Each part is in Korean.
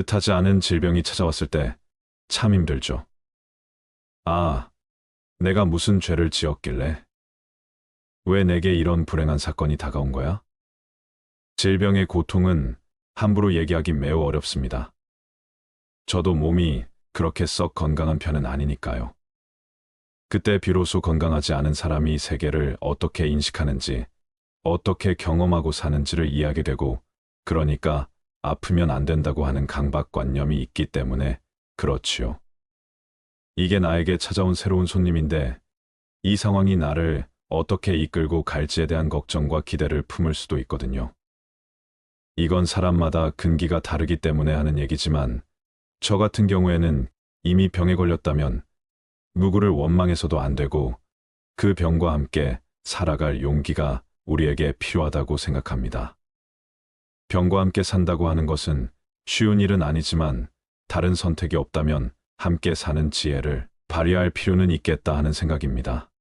뜻하지 않은 질병이 찾아왔을 때 참 힘들죠. 아, 내가 무슨 죄를 지었길래? 왜 내게 이런 불행한 사건이 다가온 거야? 질병의 고통은 함부로 얘기하기 매우 어렵습니다. 저도 몸이 그렇게 썩 건강한 편은 아니니까요. 그때 비로소 건강하지 않은 사람이 세계를 어떻게 인식하는지, 어떻게 경험하고 사는지를 이해하게 되고, 그러니까 아프면 안 된다고 하는 강박관념이 있기 때문에 그렇지요. 이게 나에게 찾아온 새로운 손님인데, 이 상황이 나를 어떻게 이끌고 갈지에 대한 걱정과 기대를 품을 수도 있거든요. 이건 사람마다 근기가 다르기 때문에 하는 얘기지만, 저 같은 경우에는 이미 병에 걸렸다면 누구를 원망해서도 안 되고 그 병과 함께 살아갈 용기가 우리에게 필요하다고 생각합니다. 병과 함께 산다고 하는 것은 쉬운 일은 아니지만 다른 선택이 없다면 함께 사는 지혜를 발휘할 필요는 있겠다 하는 생각입니다.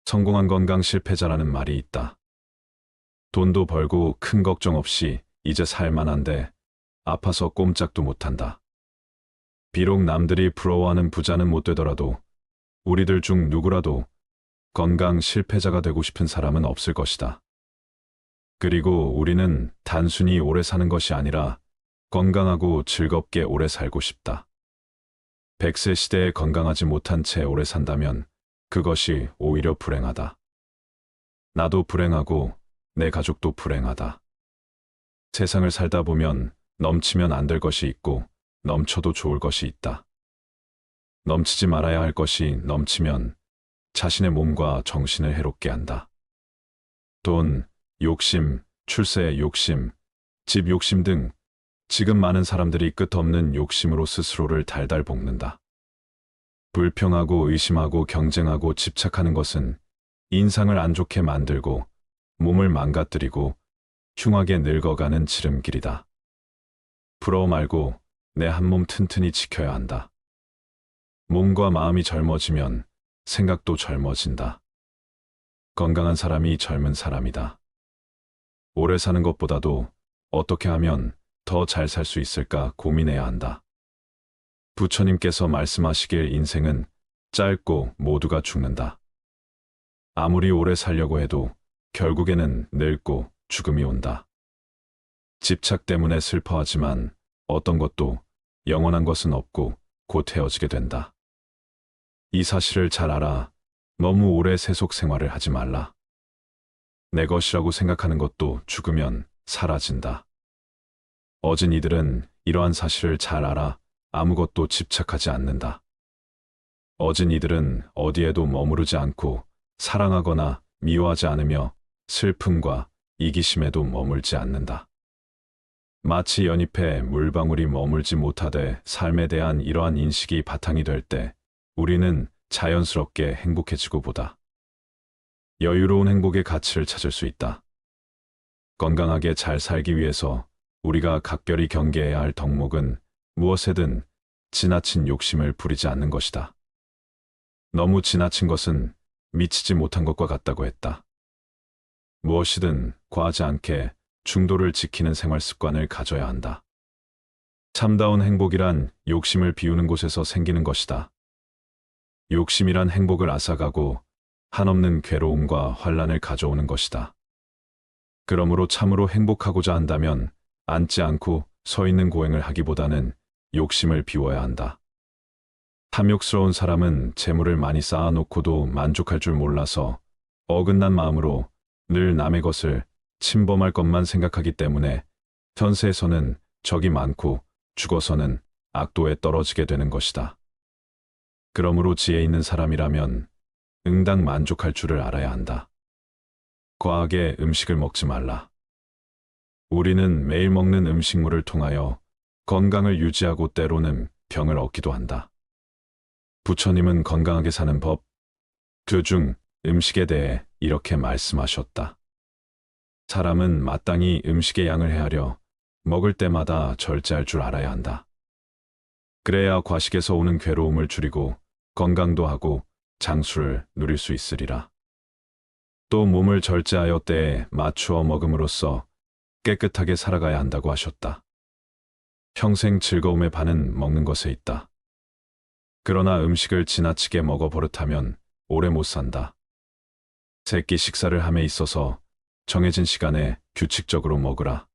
성공한 건강 실패자라는 말이 있다. 돈도 벌고 큰 걱정 없이 이제 살만한데 아파서 꼼짝도 못한다. 비록 남들이 부러워하는 부자는 못 되더라도 우리들 중 누구라도 건강 실패자가 되고 싶은 사람은 없을 것이다. 그리고 우리는 단순히 오래 사는 것이 아니라 건강하고 즐겁게 오래 살고 싶다. 100세 시대에 건강하지 못한 채 오래 산다면 그것이 오히려 불행하다. 나도 불행하고 내 가족도 불행하다. 세상을 살다 보면 넘치면 안 될 것이 있고 넘쳐도 좋을 것이 있다. 넘치지 말아야 할 것이 넘치면 자신의 몸과 정신을 해롭게 한다. 돈, 욕심, 출세 욕심, 집 욕심 등 지금 많은 사람들이 끝없는 욕심으로 스스로를 달달 볶는다. 불평하고 의심하고 경쟁하고 집착하는 것은 인상을 안 좋게 만들고 몸을 망가뜨리고 흉하게 늙어가는 지름길이다. 부러워 말고 내 한 몸 튼튼히 지켜야 한다. 몸과 마음이 젊어지면 생각도 젊어진다. 건강한 사람이 젊은 사람이다. 오래 사는 것보다도 어떻게 하면 더 잘 살 수 있을까 고민해야 한다. 부처님께서 말씀하시길 인생은 짧고 모두가 죽는다. 아무리 오래 살려고 해도 결국에는 늙고 죽음이 온다. 집착 때문에 슬퍼하지만 어떤 것도 영원한 것은 없고 곧 헤어지게 된다. 이 사실을 잘 알아 너무 오래 세속 생활을 하지 말라. 내 것이라고 생각하는 것도 죽으면 사라진다. 어진 이들은 이러한 사실을 잘 알아 아무것도 집착하지 않는다. 어진 이들은 어디에도 머무르지 않고 사랑하거나 미워하지 않으며 슬픔과 이기심에도 머물지 않는다. 마치 연잎에 물방울이 머물지 못하되 삶에 대한 이러한 인식이 바탕이 될 때 우리는 자연스럽게 행복해지고 보다 여유로운 행복의 가치를 찾을 수 있다. 건강하게 잘 살기 위해서 우리가 각별히 경계해야 할 덕목은 무엇에든 지나친 욕심을 부리지 않는 것이다. 너무 지나친 것은 미치지 못한 것과 같다고 했다. 무엇이든 과하지 않게 중도를 지키는 생활 습관을 가져야 한다. 참다운 행복이란 욕심을 비우는 곳에서 생기는 것이다. 욕심이란 행복을 앗아가고 한없는 괴로움과 환란을 가져오는 것이다. 그러므로 참으로 행복하고자 한다면 앉지 않고 서 있는 고행을 하기보다는 욕심을 비워야 한다. 탐욕스러운 사람은 재물을 많이 쌓아놓고도 만족할 줄 몰라서 어긋난 마음으로 늘 남의 것을 침범할 것만 생각하기 때문에 현세에서는 적이 많고 죽어서는 악도에 떨어지게 되는 것이다. 그러므로 지혜 있는 사람이라면 응당 만족할 줄을 알아야 한다. 과하게 음식을 먹지 말라. 우리는 매일 먹는 음식물을 통하여 건강을 유지하고 때로는 병을 얻기도 한다. 부처님은 건강하게 사는 법, 중 음식에 대해 이렇게 말씀하셨다. 사람은 마땅히 음식의 양을 헤아려 먹을 때마다 절제할 줄 알아야 한다. 그래야 과식에서 오는 괴로움을 줄이고 건강도 하고 장수를 누릴 수 있으리라. 또 몸을 절제하여 때에 맞추어 먹음으로써 깨끗하게 살아가야 한다고 하셨다. 평생 즐거움의 반은 먹는 것에 있다. 그러나 음식을 지나치게 먹어 버릇하면 오래 못 산다. 세끼 식사를 함에 있어서 정해진 시간에 규칙적으로 먹으라.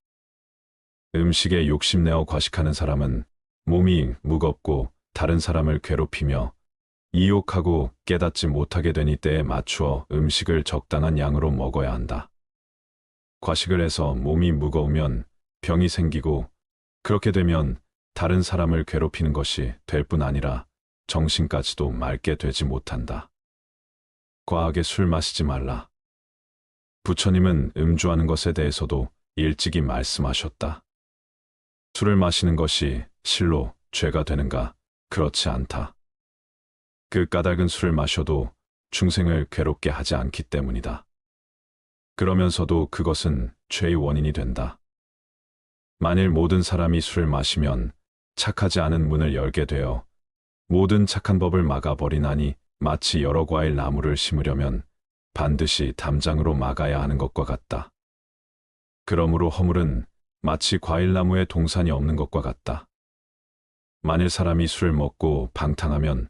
음식에 욕심내어 과식하는 사람은 몸이 무겁고 다른 사람을 괴롭히며 이욕하고 깨닫지 못하게 되니 때에 맞추어 음식을 적당한 양으로 먹어야 한다. 과식을 해서 몸이 무거우면 병이 생기고 그렇게 되면 다른 사람을 괴롭히는 것이 될 뿐 아니라 정신까지도 맑게 되지 못한다. 과하게 술 마시지 말라. 부처님은 음주하는 것에 대해서도 일찍이 말씀하셨다. 술을 마시는 것이 실로 죄가 되는가? 그렇지 않다. 그 까닭은 술을 마셔도 중생을 괴롭게 하지 않기 때문이다. 그러면서도 그것은 죄의 원인이 된다. 만일 모든 사람이 술을 마시면 착하지 않은 문을 열게 되어 모든 착한 법을 막아버리나니 마치 여러 과일 나무를 심으려면 반드시 담장으로 막아야 하는 것과 같다. 그러므로 허물은 마치 과일나무에 동산이 없는 것과 같다. 만일 사람이 술을 먹고 방탕하면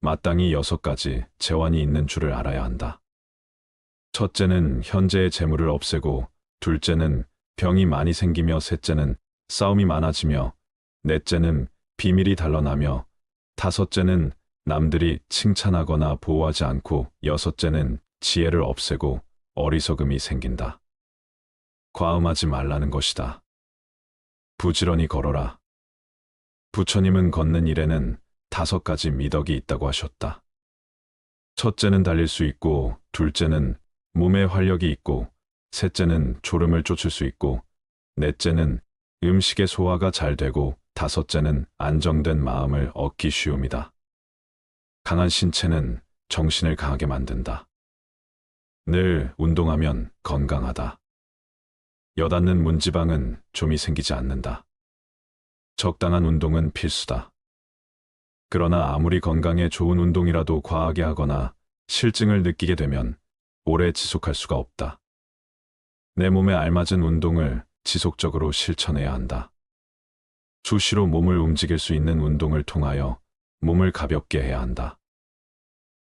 마땅히 6가지 재환이 있는 줄을 알아야 한다. 첫째는 현재의 재물을 없애고, 둘째는 병이 많이 생기며, 셋째는 싸움이 많아지며, 넷째는 비밀이 단련하며, 다섯째는 남들이 칭찬하거나 보호하지 않고, 여섯째는 지혜를 없애고 어리석음이 생긴다. 과음하지 말라는 것이다. 부지런히 걸어라. 부처님은 걷는 일에는 5가지 미덕이 있다고 하셨다. 첫째는 달릴 수 있고, 둘째는 몸에 활력이 있고, 셋째는 졸음을 쫓을 수 있고, 넷째는 음식의 소화가 잘 되고, 다섯째는 안정된 마음을 얻기 쉬움이다. 강한 신체는 정신을 강하게 만든다. 늘 운동하면 건강하다. 여닫는 문지방은 좀이 생기지 않는다. 적당한 운동은 필수다. 그러나 아무리 건강에 좋은 운동이라도 과하게 하거나 실증을 느끼게 되면 오래 지속할 수가 없다. 내 몸에 알맞은 운동을 지속적으로 실천해야 한다. 수시로 몸을 움직일 수 있는 운동을 통하여 몸을 가볍게 해야 한다.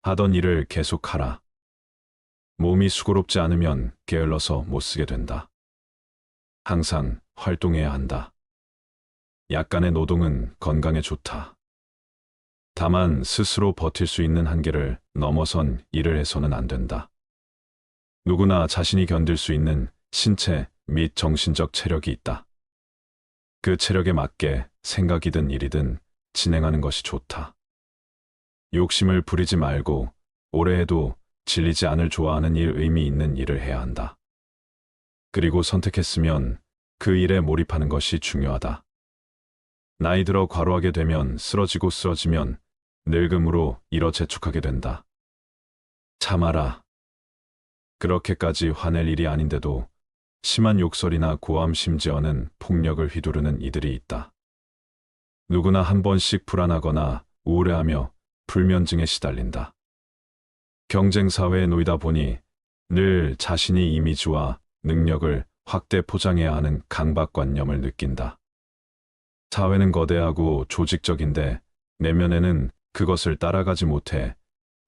하던 일을 계속하라. 몸이 수고롭지 않으면 게을러서 못 쓰게 된다. 항상 활동해야 한다. 약간의 노동은 건강에 좋다. 다만 스스로 버틸 수 있는 한계를 넘어선 일을 해서는 안 된다. 누구나 자신이 견딜 수 있는 신체 및 정신적 체력이 있다. 그 체력에 맞게 생각이든 일이든 진행하는 것이 좋다. 욕심을 부리지 말고 오래 해도 질리지 않을 좋아하는 일, 의미 있는 일을 해야 한다. 그리고 선택했으면 그 일에 몰입하는 것이 중요하다. 나이 들어 과로하게 되면 쓰러지면 늙음으로 일어 재촉하게 된다. 참아라. 그렇게까지 화낼 일이 아닌데도 심한 욕설이나 고함, 심지어는 폭력을 휘두르는 이들이 있다. 누구나 한 번씩 불안하거나 우울해하며 불면증에 시달린다. 경쟁사회에 놓이다 보니 늘 자신이 이미지와 능력을 확대 포장해야 하는 강박관념을 느낀다. 사회는 거대하고 조직적인데 내면에는 그것을 따라가지 못해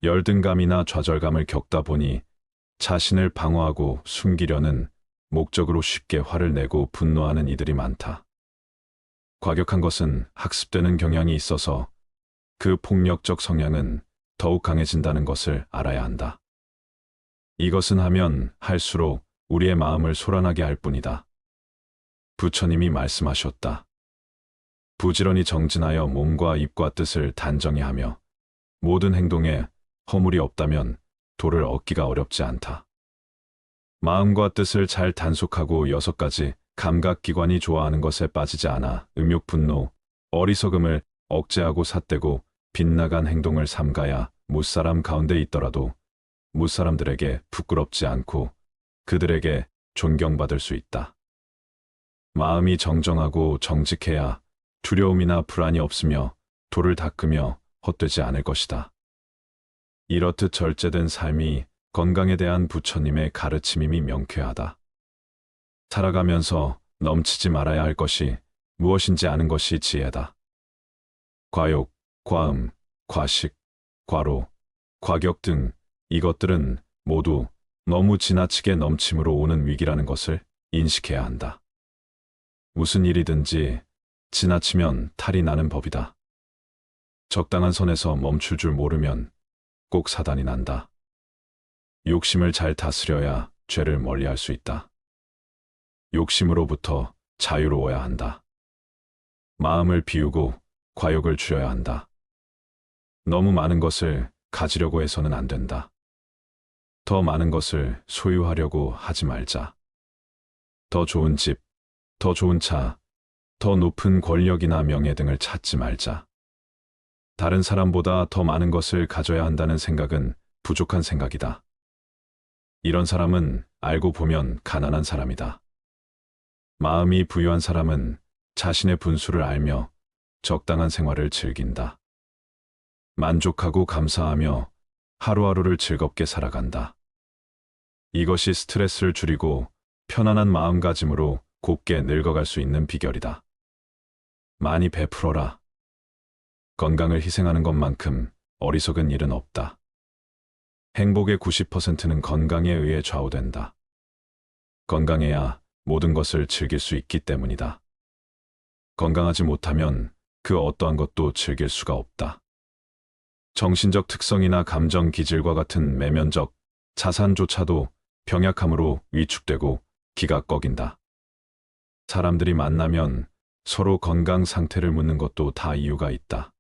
열등감이나 좌절감을 겪다 보니 자신을 방어하고 숨기려는 목적으로 쉽게 화를 내고 분노하는 이들이 많다. 과격한 것은 학습되는 경향이 있어서 그 폭력적 성향은 더욱 강해진다는 것을 알아야 한다. 이것은 하면 할수록 우리의 마음을 소란하게 할 뿐이다. 부처님이 말씀하셨다. 부지런히 정진하여 몸과 입과 뜻을 단정히 하며 모든 행동에 허물이 없다면 도를 얻기가 어렵지 않다. 마음과 뜻을 잘 단속하고 6가지 감각기관이 좋아하는 것에 빠지지 않아 음욕, 분노, 어리석음을 억제하고 삿대고 빗나간 행동을 삼가야 무사람 가운데 있더라도 무사람들에게 부끄럽지 않고 그들에게 존경받을 수 있다. 마음이 정정하고 정직해야 두려움이나 불안이 없으며 도를 닦으며 헛되지 않을 것이다. 이렇듯 절제된 삶이 건강에 대한 부처님의 가르침임이 명쾌하다. 살아가면서 넘치지 말아야 할 것이 무엇인지 아는 것이 지혜다. 과욕, 과음, 과식, 과로, 과격 등 이것들은 모두 너무 지나치게 넘침으로 오는 위기라는 것을 인식해야 한다. 무슨 일이든지 지나치면 탈이 나는 법이다. 적당한 선에서 멈출 줄 모르면 꼭 사단이 난다. 욕심을 잘 다스려야 죄를 멀리할 수 있다. 욕심으로부터 자유로워야 한다. 마음을 비우고 과욕을 줄여야 한다. 너무 많은 것을 가지려고 해서는 안 된다. 더 많은 것을 소유하려고 하지 말자. 더 좋은 집, 더 좋은 차, 더 높은 권력이나 명예 등을 찾지 말자. 다른 사람보다 더 많은 것을 가져야 한다는 생각은 부족한 생각이다. 이런 사람은 알고 보면 가난한 사람이다. 마음이 부유한 사람은 자신의 분수를 알며 적당한 생활을 즐긴다. 만족하고 감사하며 하루하루를 즐겁게 살아간다. 이것이 스트레스를 줄이고 편안한 마음가짐으로 곱게 늙어갈 수 있는 비결이다. 많이 베풀어라. 건강을 희생하는 것만큼 어리석은 일은 없다. 행복의 90%는 건강에 의해 좌우된다. 건강해야 모든 것을 즐길 수 있기 때문이다. 건강하지 못하면 그 어떠한 것도 즐길 수가 없다. 정신적 특성이나 감정 기질과 같은 내면적 자산조차도 병약함으로 위축되고 기가 꺾인다. 사람들이 만나면 서로 건강 상태를 묻는 것도 다 이유가 있다.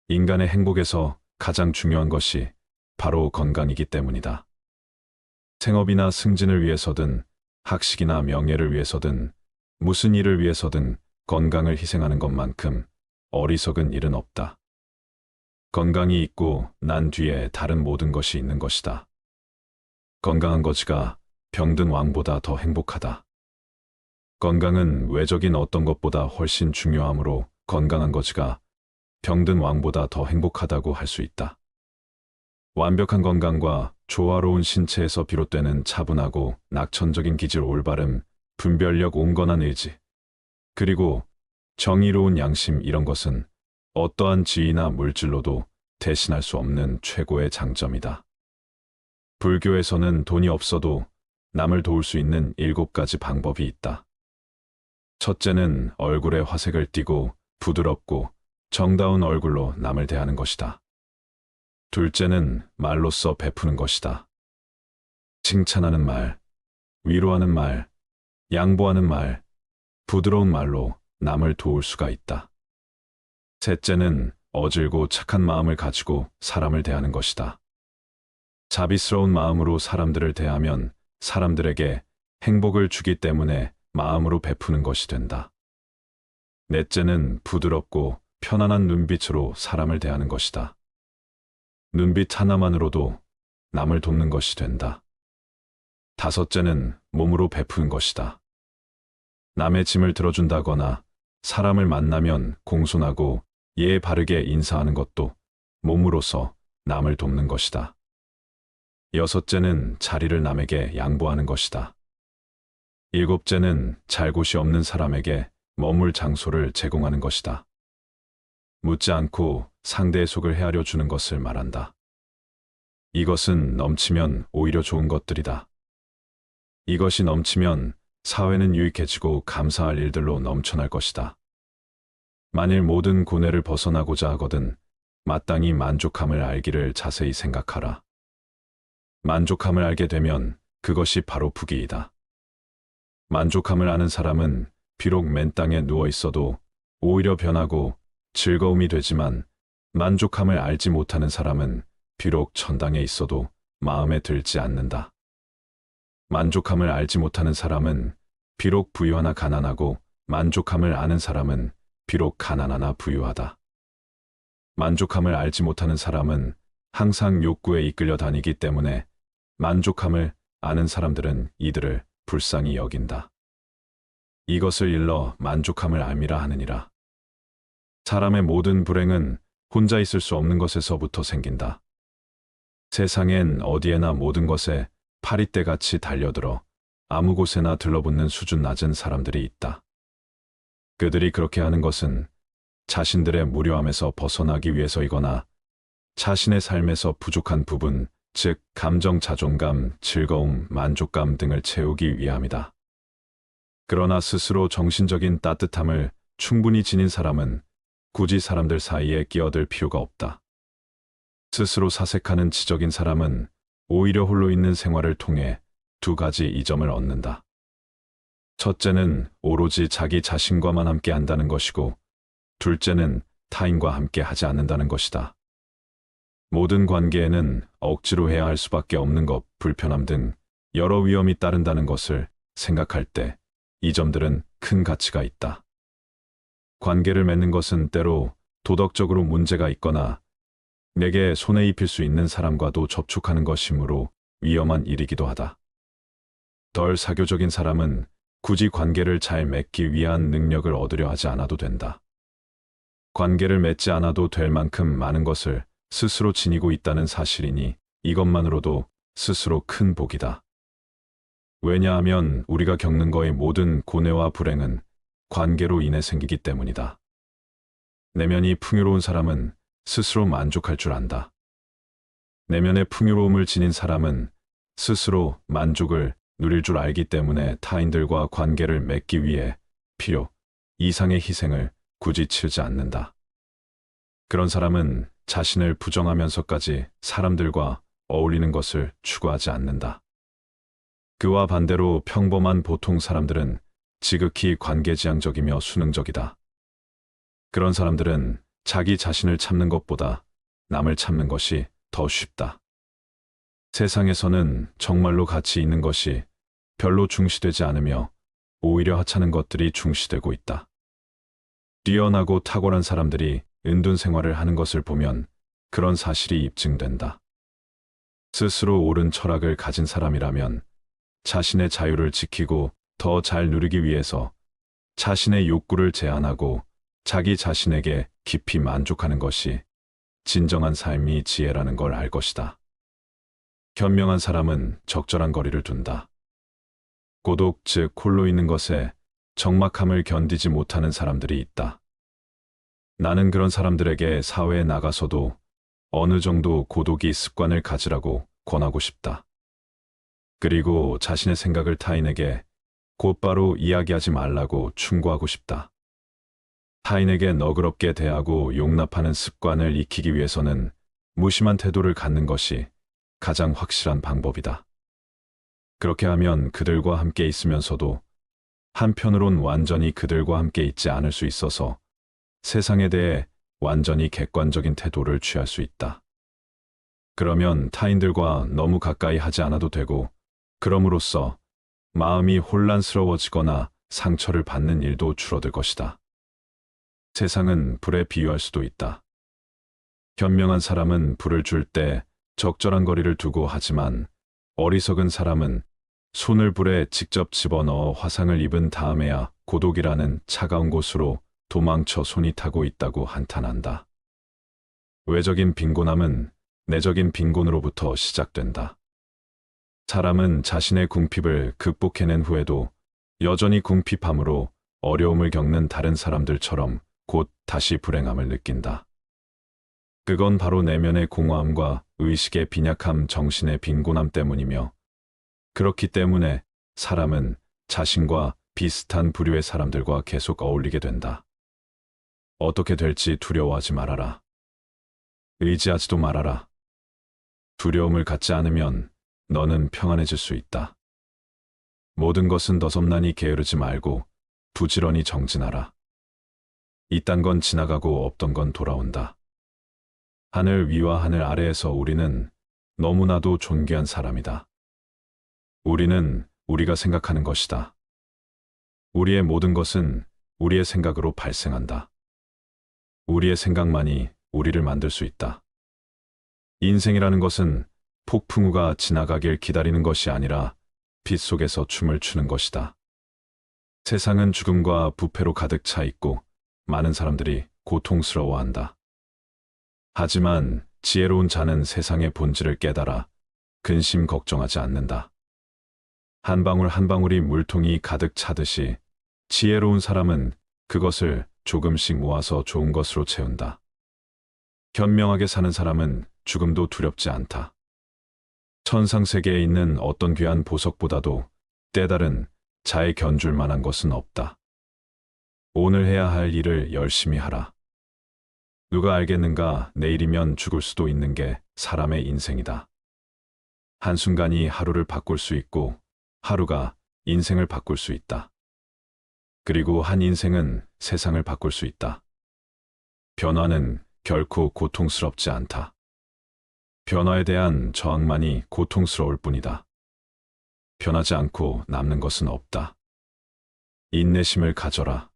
인간의 행복에서 가장 중요한 것이 바로 건강이기 때문이다. 생업이나 승진을 위해서든 학식이나 명예를 위해서든 무슨 일을 위해서든 건강을 희생하는 것만큼 어리석은 일은 없다. 건강이 있고 난 뒤에 다른 모든 것이 있는 것이다. 건강한 거지가 병든 왕보다 더 행복하다. 건강은 외적인 어떤 것보다 훨씬 중요하므로 건강한 거지가 병든 왕보다 더 행복하다고 할 수 있다. 완벽한 건강과 조화로운 신체에서 비롯되는 차분하고 낙천적인 기질 올바름, 분별력 온건한 의지, 그리고 정의로운 양심 이런 것은 어떠한 지위나 물질로도 대신할 수 없는 최고의 장점이다. 불교에서는 돈이 없어도 남을 도울 수 있는 7가지 방법이 있다. 첫째는 얼굴에 화색을 띠고 부드럽고 정다운 얼굴로 남을 대하는 것이다. 둘째는 말로써 베푸는 것이다. 칭찬하는 말, 위로하는 말, 양보하는 말, 부드러운 말로 남을 도울 수가 있다. 셋째는 어질고 착한 마음을 가지고 사람을 대하는 것이다. 자비스러운 마음으로 사람들을 대하면 사람들에게 행복을 주기 때문에 마음으로 베푸는 것이 된다. 넷째는 부드럽고 편안한 눈빛으로 사람을 대하는 것이다. 눈빛 하나만으로도 남을 돕는 것이 된다. 다섯째는 몸으로 베푸는 것이다. 남의 짐을 들어준다거나 사람을 만나면 공손하고 예의 바르게 인사하는 것도 몸으로서 남을 돕는 것이다. 여섯째는 자리를 남에게 양보하는 것이다. 일곱째는 잘 곳이 없는 사람에게 머물 장소를 제공하는 것이다. 묻지 않고 상대의 속을 헤아려 주는 것을 말한다. 이것은 넘치면 오히려 좋은 것들이다. 이것이 넘치면 사회는 유익해지고 감사할 일들로 넘쳐날 것이다. 만일 모든 고뇌를 벗어나고자 하거든 마땅히 만족함을 알기를 자세히 생각하라. 만족함을 알게 되면 그것이 바로 부귀이다. 만족함을 아는 사람은 비록 맨 땅에 누워 있어도 오히려 변하고 즐거움이 되지만 만족함을 알지 못하는 사람은 비록 천당에 있어도 마음에 들지 않는다. 만족함을 알지 못하는 사람은 비록 부유하나 가난하고 만족함을 아는 사람은 비록 가난하나 부유하다. 만족함을 알지 못하는 사람은 항상 욕구에 이끌려 다니기 때문에 만족함을 아는 사람들은 이들을 불쌍히 여긴다. 이것을 일러 만족함을 알미라 하느니라. 사람의 모든 불행은 혼자 있을 수 없는 것에서부터 생긴다. 세상엔 어디에나 모든 것에 파리떼같이 달려들어 아무 곳에나 들러붙는 수준 낮은 사람들이 있다. 그들이 그렇게 하는 것은 자신들의 무료함에서 벗어나기 위해서이거나 자신의 삶에서 부족한 부분, 즉 감정, 자존감, 즐거움, 만족감 등을 채우기 위함이다. 그러나 스스로 정신적인 따뜻함을 충분히 지닌 사람은 굳이 사람들 사이에 끼어들 필요가 없다. 스스로 사색하는 지적인 사람은 오히려 홀로 있는 생활을 통해 두 가지 이점을 얻는다. 첫째는 오로지 자기 자신과만 함께 한다는 것이고, 둘째는 타인과 함께 하지 않는다는 것이다. 모든 관계에는 억지로 해야 할 수밖에 없는 것, 불편함 등 여러 위험이 따른다는 것을 생각할 때 이 점들은 큰 가치가 있다. 관계를 맺는 것은 때로 도덕적으로 문제가 있거나 내게 손해 입힐 수 있는 사람과도 접촉하는 것이므로 위험한 일이기도 하다. 덜 사교적인 사람은 굳이 관계를 잘 맺기 위한 능력을 얻으려 하지 않아도 된다. 관계를 맺지 않아도 될 만큼 많은 것을 스스로 지니고 있다는 사실이니 이것만으로도 스스로 큰 복이다. 왜냐하면 우리가 겪는 거의 모든 고뇌와 불행은 관계로 인해 생기기 때문이다. 내면이 풍요로운 사람은 스스로 만족할 줄 안다. 내면의 풍요로움을 지닌 사람은 스스로 만족을 누릴 줄 알기 때문에 타인들과 관계를 맺기 위해 필요 이상의 희생을 굳이 치르지 않는다. 그런 사람은 자신을 부정하면서까지 사람들과 어울리는 것을 추구하지 않는다. 그와 반대로 평범한 보통 사람들은 지극히 관계지향적이며 수능적이다. 그런 사람들은 자기 자신을 참는 것보다 남을 참는 것이 더 쉽다. 세상에서는 정말로 가치 있는 것이 별로 중시되지 않으며 오히려 하찮은 것들이 중시되고 있다. 뛰어나고 탁월한 사람들이 은둔 생활을 하는 것을 보면 그런 사실이 입증된다. 스스로 옳은 철학을 가진 사람이라면 자신의 자유를 지키고 더 잘 누리기 위해서 자신의 욕구를 제한하고 자기 자신에게 깊이 만족하는 것이 진정한 삶이 지혜라는 걸 알 것이다. 현명한 사람은 적절한 거리를 둔다. 고독, 즉 홀로 있는 것에 적막함을 견디지 못하는 사람들이 있다. 나는 그런 사람들에게 사회에 나가서도 어느 정도 고독이 습관을 가지라고 권하고 싶다. 그리고 자신의 생각을 타인에게 곧바로 이야기하지 말라고 충고하고 싶다. 타인에게 너그럽게 대하고 용납하는 습관을 익히기 위해서는 무심한 태도를 갖는 것이 가장 확실한 방법이다. 그렇게 하면 그들과 함께 있으면서도 한편으론 완전히 그들과 함께 있지 않을 수 있어서 세상에 대해 완전히 객관적인 태도를 취할 수 있다. 그러면 타인들과 너무 가까이 하지 않아도 되고, 그럼으로써 마음이 혼란스러워지거나 상처를 받는 일도 줄어들 것이다. 세상은 불에 비유할 수도 있다. 현명한 사람은 불을 줄 때 적절한 거리를 두고 하지만 어리석은 사람은 손을 불에 직접 집어넣어 화상을 입은 다음에야 고독이라는 차가운 곳으로 도망쳐 손이 타고 있다고 한탄한다. 외적인 빈곤함은 내적인 빈곤으로부터 시작된다. 사람은 자신의 궁핍을 극복해낸 후에도 여전히 궁핍함으로 어려움을 겪는 다른 사람들처럼 곧 다시 불행함을 느낀다. 그건 바로 내면의 공허함과 의식의 빈약함, 정신의 빈곤함 때문이며, 그렇기 때문에 사람은 자신과 비슷한 부류의 사람들과 계속 어울리게 된다. 어떻게 될지 두려워하지 말아라. 의지하지도 말아라. 두려움을 갖지 않으면 너는 평안해질 수 있다. 모든 것은 너섭나니 게으르지 말고 부지런히 정진하라. 이딴 건 지나가고 없던 건 돌아온다. 하늘 위와 하늘 아래에서 우리는 너무나도 존귀한 사람이다. 우리는 우리가 생각하는 것이다. 우리의 모든 것은 우리의 생각으로 발생한다. 우리의 생각만이 우리를 만들 수 있다. 인생이라는 것은 폭풍우가 지나가길 기다리는 것이 아니라 빛 속에서 춤을 추는 것이다. 세상은 죽음과 부패로 가득 차 있고 많은 사람들이 고통스러워한다. 하지만 지혜로운 자는 세상의 본질을 깨달아 근심 걱정하지 않는다. 한 방울 한 방울이 물통이 가득 차듯이 지혜로운 사람은 그것을 조금씩 모아서 좋은 것으로 채운다. 현명하게 사는 사람은 죽음도 두렵지 않다. 천상세계에 있는 어떤 귀한 보석보다도 때다른 자에 견줄 만한 것은 없다. 오늘 해야 할 일을 열심히 하라. 누가 알겠는가, 내일이면 죽을 수도 있는 게 사람의 인생이다. 한순간이 하루를 바꿀 수 있고 하루가 인생을 바꿀 수 있다. 그리고 한 인생은 세상을 바꿀 수 있다. 변화는 결코 고통스럽지 않다. 변화에 대한 저항만이 고통스러울 뿐이다. 변하지 않고 남는 것은 없다. 인내심을 가져라.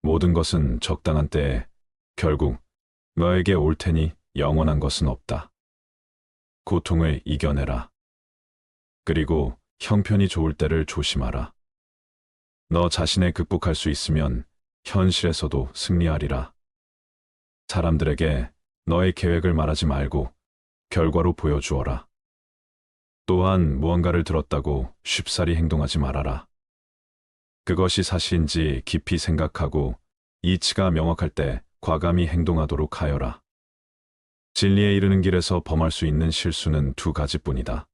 모든 것은 적당한 때에 결국 너에게 올 테니 영원한 것은 없다. 고통을 이겨내라. 그리고 형편이 좋을 때를 조심하라. 너 자신에 극복할 수 있으면 현실에서도 승리하리라. 사람들에게 너의 계획을 말하지 말고 결과로 보여주어라. 또한 무언가를 들었다고 쉽사리 행동하지 말아라. 그것이 사실인지 깊이 생각하고 이치가 명확할 때 과감히 행동하도록 하여라. 진리에 이르는 길에서 범할 수 있는 실수는 두 가지뿐이다.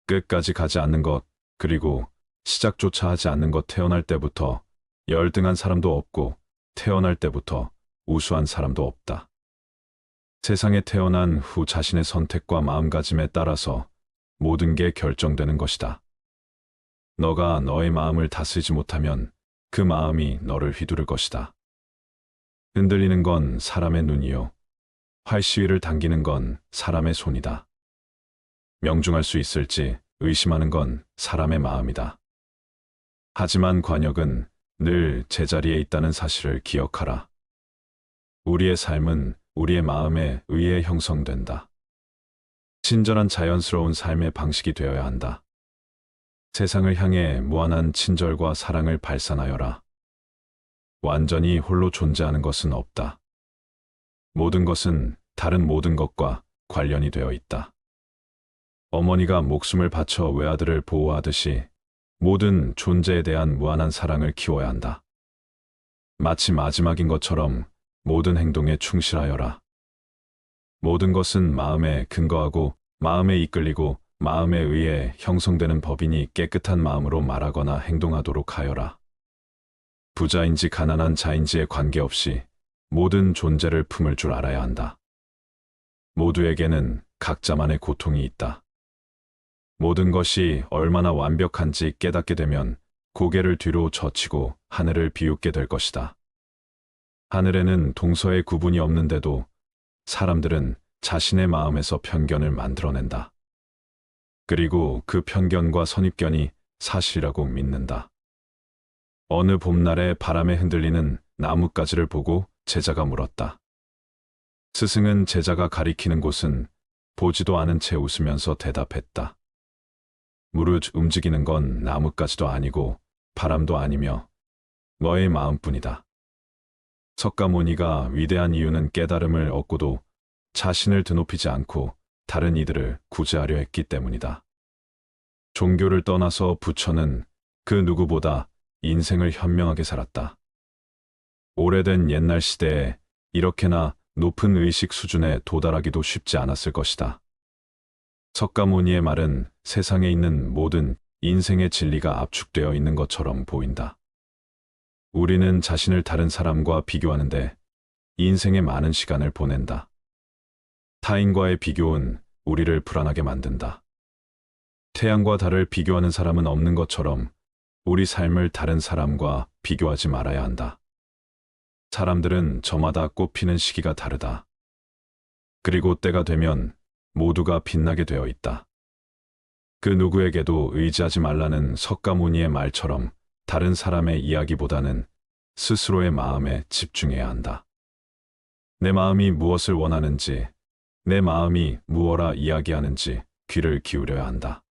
끝까지 가지 않는 것, 그리고 시작조차 하지 않는 것. 태어날 때부터 열등한 사람도 없고 태어날 때부터 우수한 사람도 없다. 세상에 태어난 후 자신의 선택과 마음가짐에 따라서 모든 게 결정되는 것이다. 너가 너의 마음을 다스리지 못하면 그 마음이 너를 휘두를 것이다. 흔들리는 건 사람의 눈이요. 활시위를 당기는 건 사람의 손이다. 명중할 수 있을지 의심하는 건 사람의 마음이다. 하지만 관역은 늘 제자리에 있다는 사실을 기억하라. 우리의 삶은 우리의 마음에 의해 형성된다. 친절한 자연스러운 삶의 방식이 되어야 한다. 세상을 향해 무한한 친절과 사랑을 발산하여라. 완전히 홀로 존재하는 것은 없다. 모든 것은 다른 모든 것과 관련이 되어 있다. 어머니가 목숨을 바쳐 외아들을 보호하듯이 모든 존재에 대한 무한한 사랑을 키워야 한다. 마치 마지막인 것처럼 모든 행동에 충실하여라. 모든 것은 마음에 근거하고 마음에 이끌리고 마음에 의해 형성되는 법이니 깨끗한 마음으로 말하거나 행동하도록 하여라. 부자인지 가난한 자인지에 관계없이 모든 존재를 품을 줄 알아야 한다. 모두에게는 각자만의 고통이 있다. 모든 것이 얼마나 완벽한지 깨닫게 되면 고개를 뒤로 젖히고 하늘을 비웃게 될 것이다. 하늘에는 동서의 구분이 없는데도 사람들은 자신의 마음에서 편견을 만들어낸다. 그리고 그 편견과 선입견이 사실이라고 믿는다. 어느 봄날에 바람에 흔들리는 나뭇가지를 보고 제자가 물었다. 스승은 제자가 가리키는 곳은 보지도 않은 채 웃으면서 대답했다. 무릇 움직이는 건 나뭇가지도 아니고 바람도 아니며 너의 마음뿐이다. 석가모니가 위대한 이유는 깨달음을 얻고도 자신을 드높이지 않고 다른 이들을 구제하려 했기 때문이다. 종교를 떠나서 부처는 그 누구보다 인생을 현명하게 살았다. 오래된 옛날 시대에 이렇게나 높은 의식 수준에 도달하기도 쉽지 않았을 것이다. 석가모니의 말은 세상에 있는 모든 인생의 진리가 압축되어 있는 것처럼 보인다. 우리는 자신을 다른 사람과 비교하는데 인생의 많은 시간을 보낸다. 타인과의 비교는 우리를 불안하게 만든다. 태양과 달을 비교하는 사람은 없는 것처럼 우리 삶을 다른 사람과 비교하지 말아야 한다. 사람들은 저마다 꽃피는 시기가 다르다. 그리고 때가 되면 모두가 빛나게 되어 있다. 그 누구에게도 의지하지 말라는 석가모니의 말처럼 다른 사람의 이야기보다는 스스로의 마음에 집중해야 한다. 내 마음이 무엇을 원하는지, 내 마음이 무엇라 이야기하는지 귀를 기울여야 한다.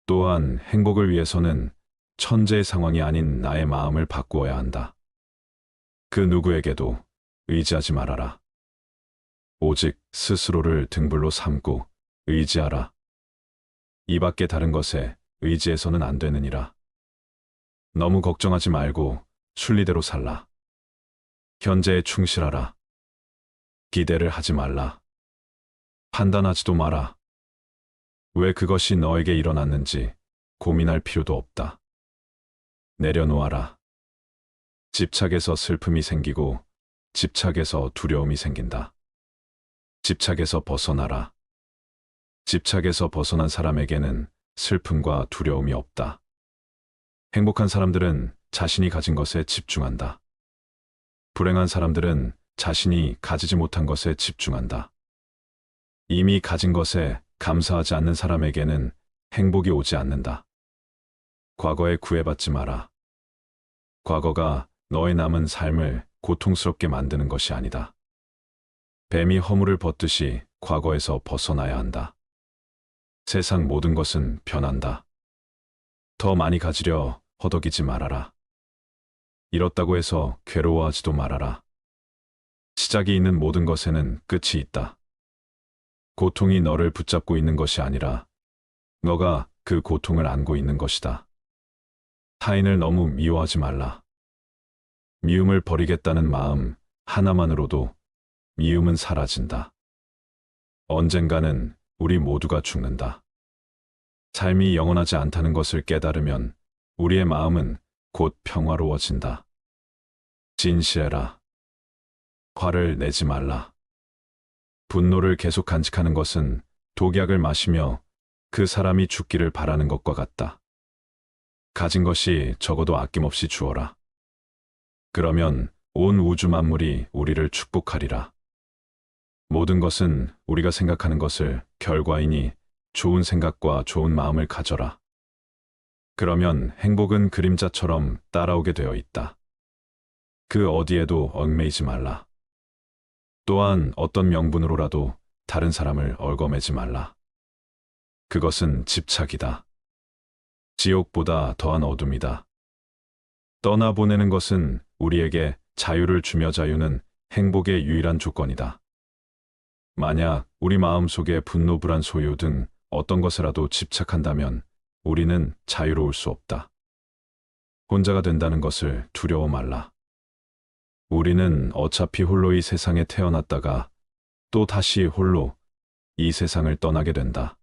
또한 행복을 위해서는 천재의 상황이 아닌 나의 마음을 바꾸어야 한다. 그 누구에게도 의지하지 말아라. 오직 스스로를 등불로 삼고 의지하라. 이 밖에 다른 것에 의지해서는 안 되느니라. 너무 걱정하지 말고 순리대로 살라. 현재에 충실하라. 기대를 하지 말라. 판단하지도 마라. 왜 그것이 너에게 일어났는지 고민할 필요도 없다. 내려놓아라. 집착에서 슬픔이 생기고 집착에서 두려움이 생긴다. 집착에서 벗어나라. 집착에서 벗어난 사람에게는 슬픔과 두려움이 없다. 행복한 사람들은 자신이 가진 것에 집중한다. 불행한 사람들은 자신이 가지지 못한 것에 집중한다. 이미 가진 것에 감사하지 않는 사람에게는 행복이 오지 않는다. 과거에 구애받지 마라. 과거가 너의 남은 삶을 고통스럽게 만드는 것이 아니다. 뱀이 허물을 벗듯이 과거에서 벗어나야 한다. 세상 모든 것은 변한다. 더 많이 가지려 허덕이지 말아라. 잃었다고 해서 괴로워하지도 말아라. 시작이 있는 모든 것에는 끝이 있다. 고통이 너를 붙잡고 있는 것이 아니라 너가 그 고통을 안고 있는 것이다. 타인을 너무 미워하지 말라. 미움을 버리겠다는 마음 하나만으로도 미움은 사라진다. 언젠가는 우리 모두가 죽는다. 삶이 영원하지 않다는 것을 깨달으면 우리의 마음은 곧 평화로워진다. 진실해라. 화를 내지 말라. 분노를 계속 간직하는 것은 독약을 마시며 그 사람이 죽기를 바라는 것과 같다. 가진 것이 적어도 아낌없이 주어라. 그러면 온 우주 만물이 우리를 축복하리라. 모든 것은 우리가 생각하는 것을 결과이니 좋은 생각과 좋은 마음을 가져라. 그러면 행복은 그림자처럼 따라오게 되어 있다. 그 어디에도 얽매이지 말라. 또한 어떤 명분으로라도 다른 사람을 얽어매지 말라. 그것은 집착이다. 지옥보다 더한 어둠이다. 떠나보내는 것은 우리에게 자유를 주며 자유는 행복의 유일한 조건이다. 만약 우리 마음속에 분노, 불안, 소유 등 어떤 것에라도 집착한다면 우리는 자유로울 수 없다. 혼자가 된다는 것을 두려워 말라. 우리는 어차피 홀로 이 세상에 태어났다가 또 다시 홀로 이 세상을 떠나게 된다.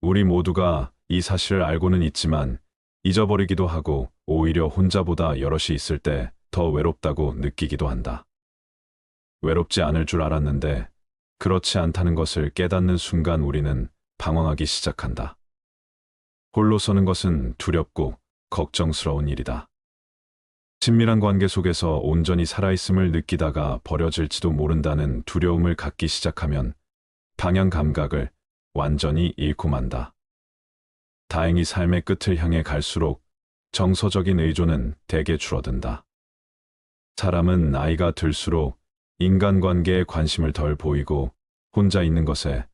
우리 모두가 이 사실을 알고는 있지만 잊어버리기도 하고 오히려 혼자보다 여럿이 있을 때 더 외롭다고 느끼기도 한다. 외롭지 않을 줄 알았는데 그렇지 않다는 것을 깨닫는 순간 우리는 방황하기 시작한다. 홀로 서는 것은 두렵고 걱정스러운 일이다. 친밀한 관계 속에서 온전히 살아있음을 느끼다가 버려질지도 모른다는 두려움을 갖기 시작하면 방향 감각을 완전히 잃고 만다. 다행히 삶의 끝을 향해 갈수록 정서적인 의존은 대개 줄어든다. 사람은 나이가 들수록 인간관계에 관심을 덜 보이고 혼자 있는 것에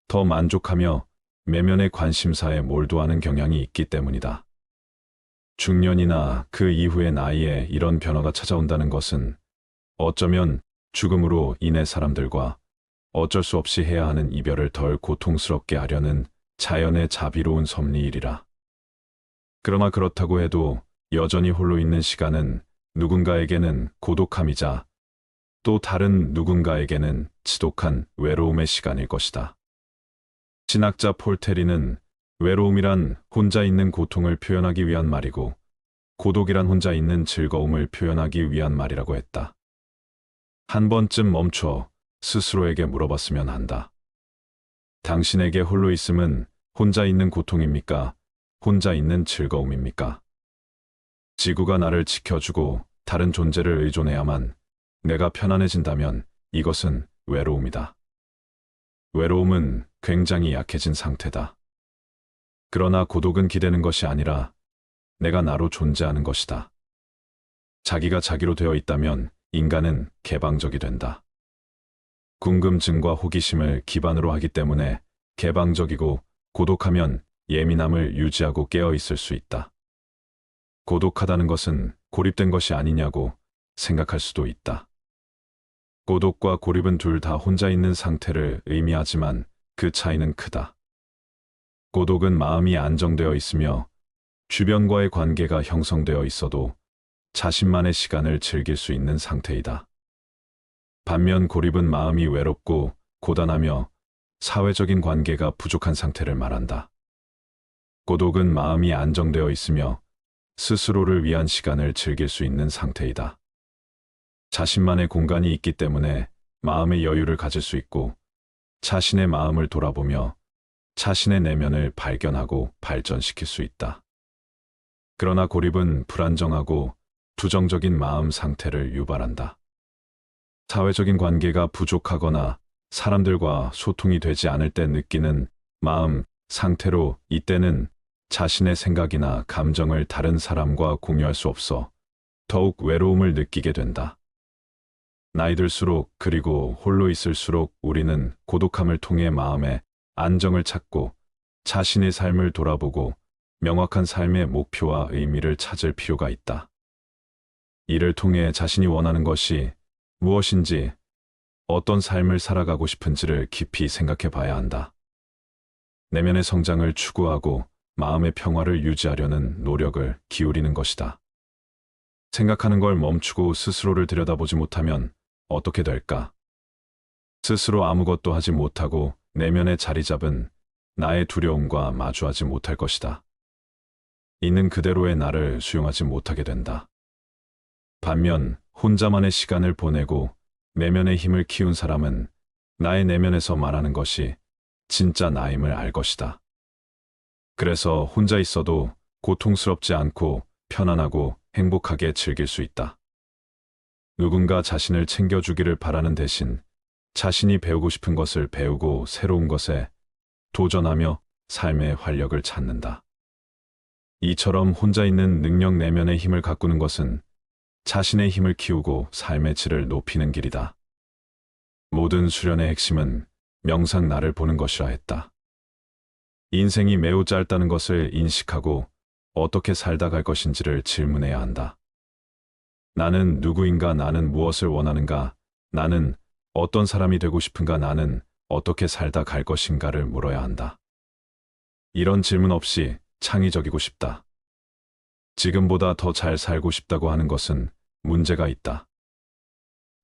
더 만족하며 내면의 관심사에 몰두하는 경향이 있기 때문이다. 중년이나 그 이후의 나이에 이런 변화가 찾아온다는 것은 어쩌면 죽음으로 인해 사람들과 어쩔 수 없이 해야 하는 이별을 덜 고통스럽게 하려는 자연의 자비로운 섭리이리라. 그러나 그렇다고 해도 여전히 홀로 있는 시간은 누군가에게는 고독함이자 또 다른 누군가에게는 지독한 외로움의 시간일 것이다. 신학자 폴테리는 외로움이란 혼자 있는 고통을 표현하기 위한 말이고 고독이란 혼자 있는 즐거움을 표현하기 위한 말이라고 했다. 한 번쯤 멈춰 스스로에게 물어봤으면 한다. 당신에게 홀로 있음은 혼자 있는 고통입니까? 혼자 있는 즐거움입니까? 지구가 나를 지켜주고 다른 존재를 의존해야만 내가 편안해진다면 이것은 외로움이다. 외로움은 굉장히 약해진 상태다. 그러나 고독은 기대는 것이 아니라 내가 나로 존재하는 것이다. 자기가 자기로 되어 있다면 인간은 개방적이 된다. 궁금증과 호기심을 기반으로 하기 때문에 개방적이고 고독하면 예민함을 유지하고 깨어 있을 수 있다. 고독하다는 것은 고립된 것이 아니냐고 생각할 수도 있다. 고독과 고립은 둘 다 혼자 있는 상태를 의미하지만 그 차이는 크다. 고독은 마음이 안정되어 있으며 주변과의 관계가 형성되어 있어도 자신만의 시간을 즐길 수 있는 상태이다. 반면 고립은 마음이 외롭고 고단하며 사회적인 관계가 부족한 상태를 말한다. 고독은 마음이 안정되어 있으며 스스로를 위한 시간을 즐길 수 있는 상태이다. 자신만의 공간이 있기 때문에 마음의 여유를 가질 수 있고 자신의 마음을 돌아보며 자신의 내면을 발견하고 발전시킬 수 있다. 그러나 고립은 불안정하고 부정적인 마음 상태를 유발한다. 사회적인 관계가 부족하거나 사람들과 소통이 되지 않을 때 느끼는 마음 상태로 이때는 자신의 생각이나 감정을 다른 사람과 공유할 수 없어 더욱 외로움을 느끼게 된다. 나이 들수록 그리고 홀로 있을수록 우리는 고독함을 통해 마음의 안정을 찾고 자신의 삶을 돌아보고 명확한 삶의 목표와 의미를 찾을 필요가 있다. 이를 통해 자신이 원하는 것이 무엇인지, 어떤 삶을 살아가고 싶은지를 깊이 생각해 봐야 한다. 내면의 성장을 추구하고 마음의 평화를 유지하려는 노력을 기울이는 것이다. 생각하는 걸 멈추고 스스로를 들여다보지 못하면 어떻게 될까? 스스로 아무것도 하지 못하고 내면에 자리 잡은 나의 두려움과 마주하지 못할 것이다. 있는 그대로의 나를 수용하지 못하게 된다. 반면 혼자만의 시간을 보내고 내면의 힘을 키운 사람은 나의 내면에서 말하는 것이 진짜 나임을 알 것이다. 그래서 혼자 있어도 고통스럽지 않고 편안하고 행복하게 즐길 수 있다. 누군가 자신을 챙겨주기를 바라는 대신 자신이 배우고 싶은 것을 배우고 새로운 것에 도전하며 삶의 활력을 찾는다. 이처럼 혼자 있는 능력 내면의 힘을 가꾸는 것은 자신의 힘을 키우고 삶의 질을 높이는 길이다. 모든 수련의 핵심은 명상 나를 보는 것이라 했다. 인생이 매우 짧다는 것을 인식하고 어떻게 살다 갈 것인지를 질문해야 한다. 나는 누구인가? 나는 무엇을 원하는가? 나는 어떤 사람이 되고 싶은가? 나는 어떻게 살다 갈 것인가를 물어야 한다. 이런 질문 없이 창의적이고 싶다. 지금보다 더 잘 살고 싶다고 하는 것은 문제가 있다.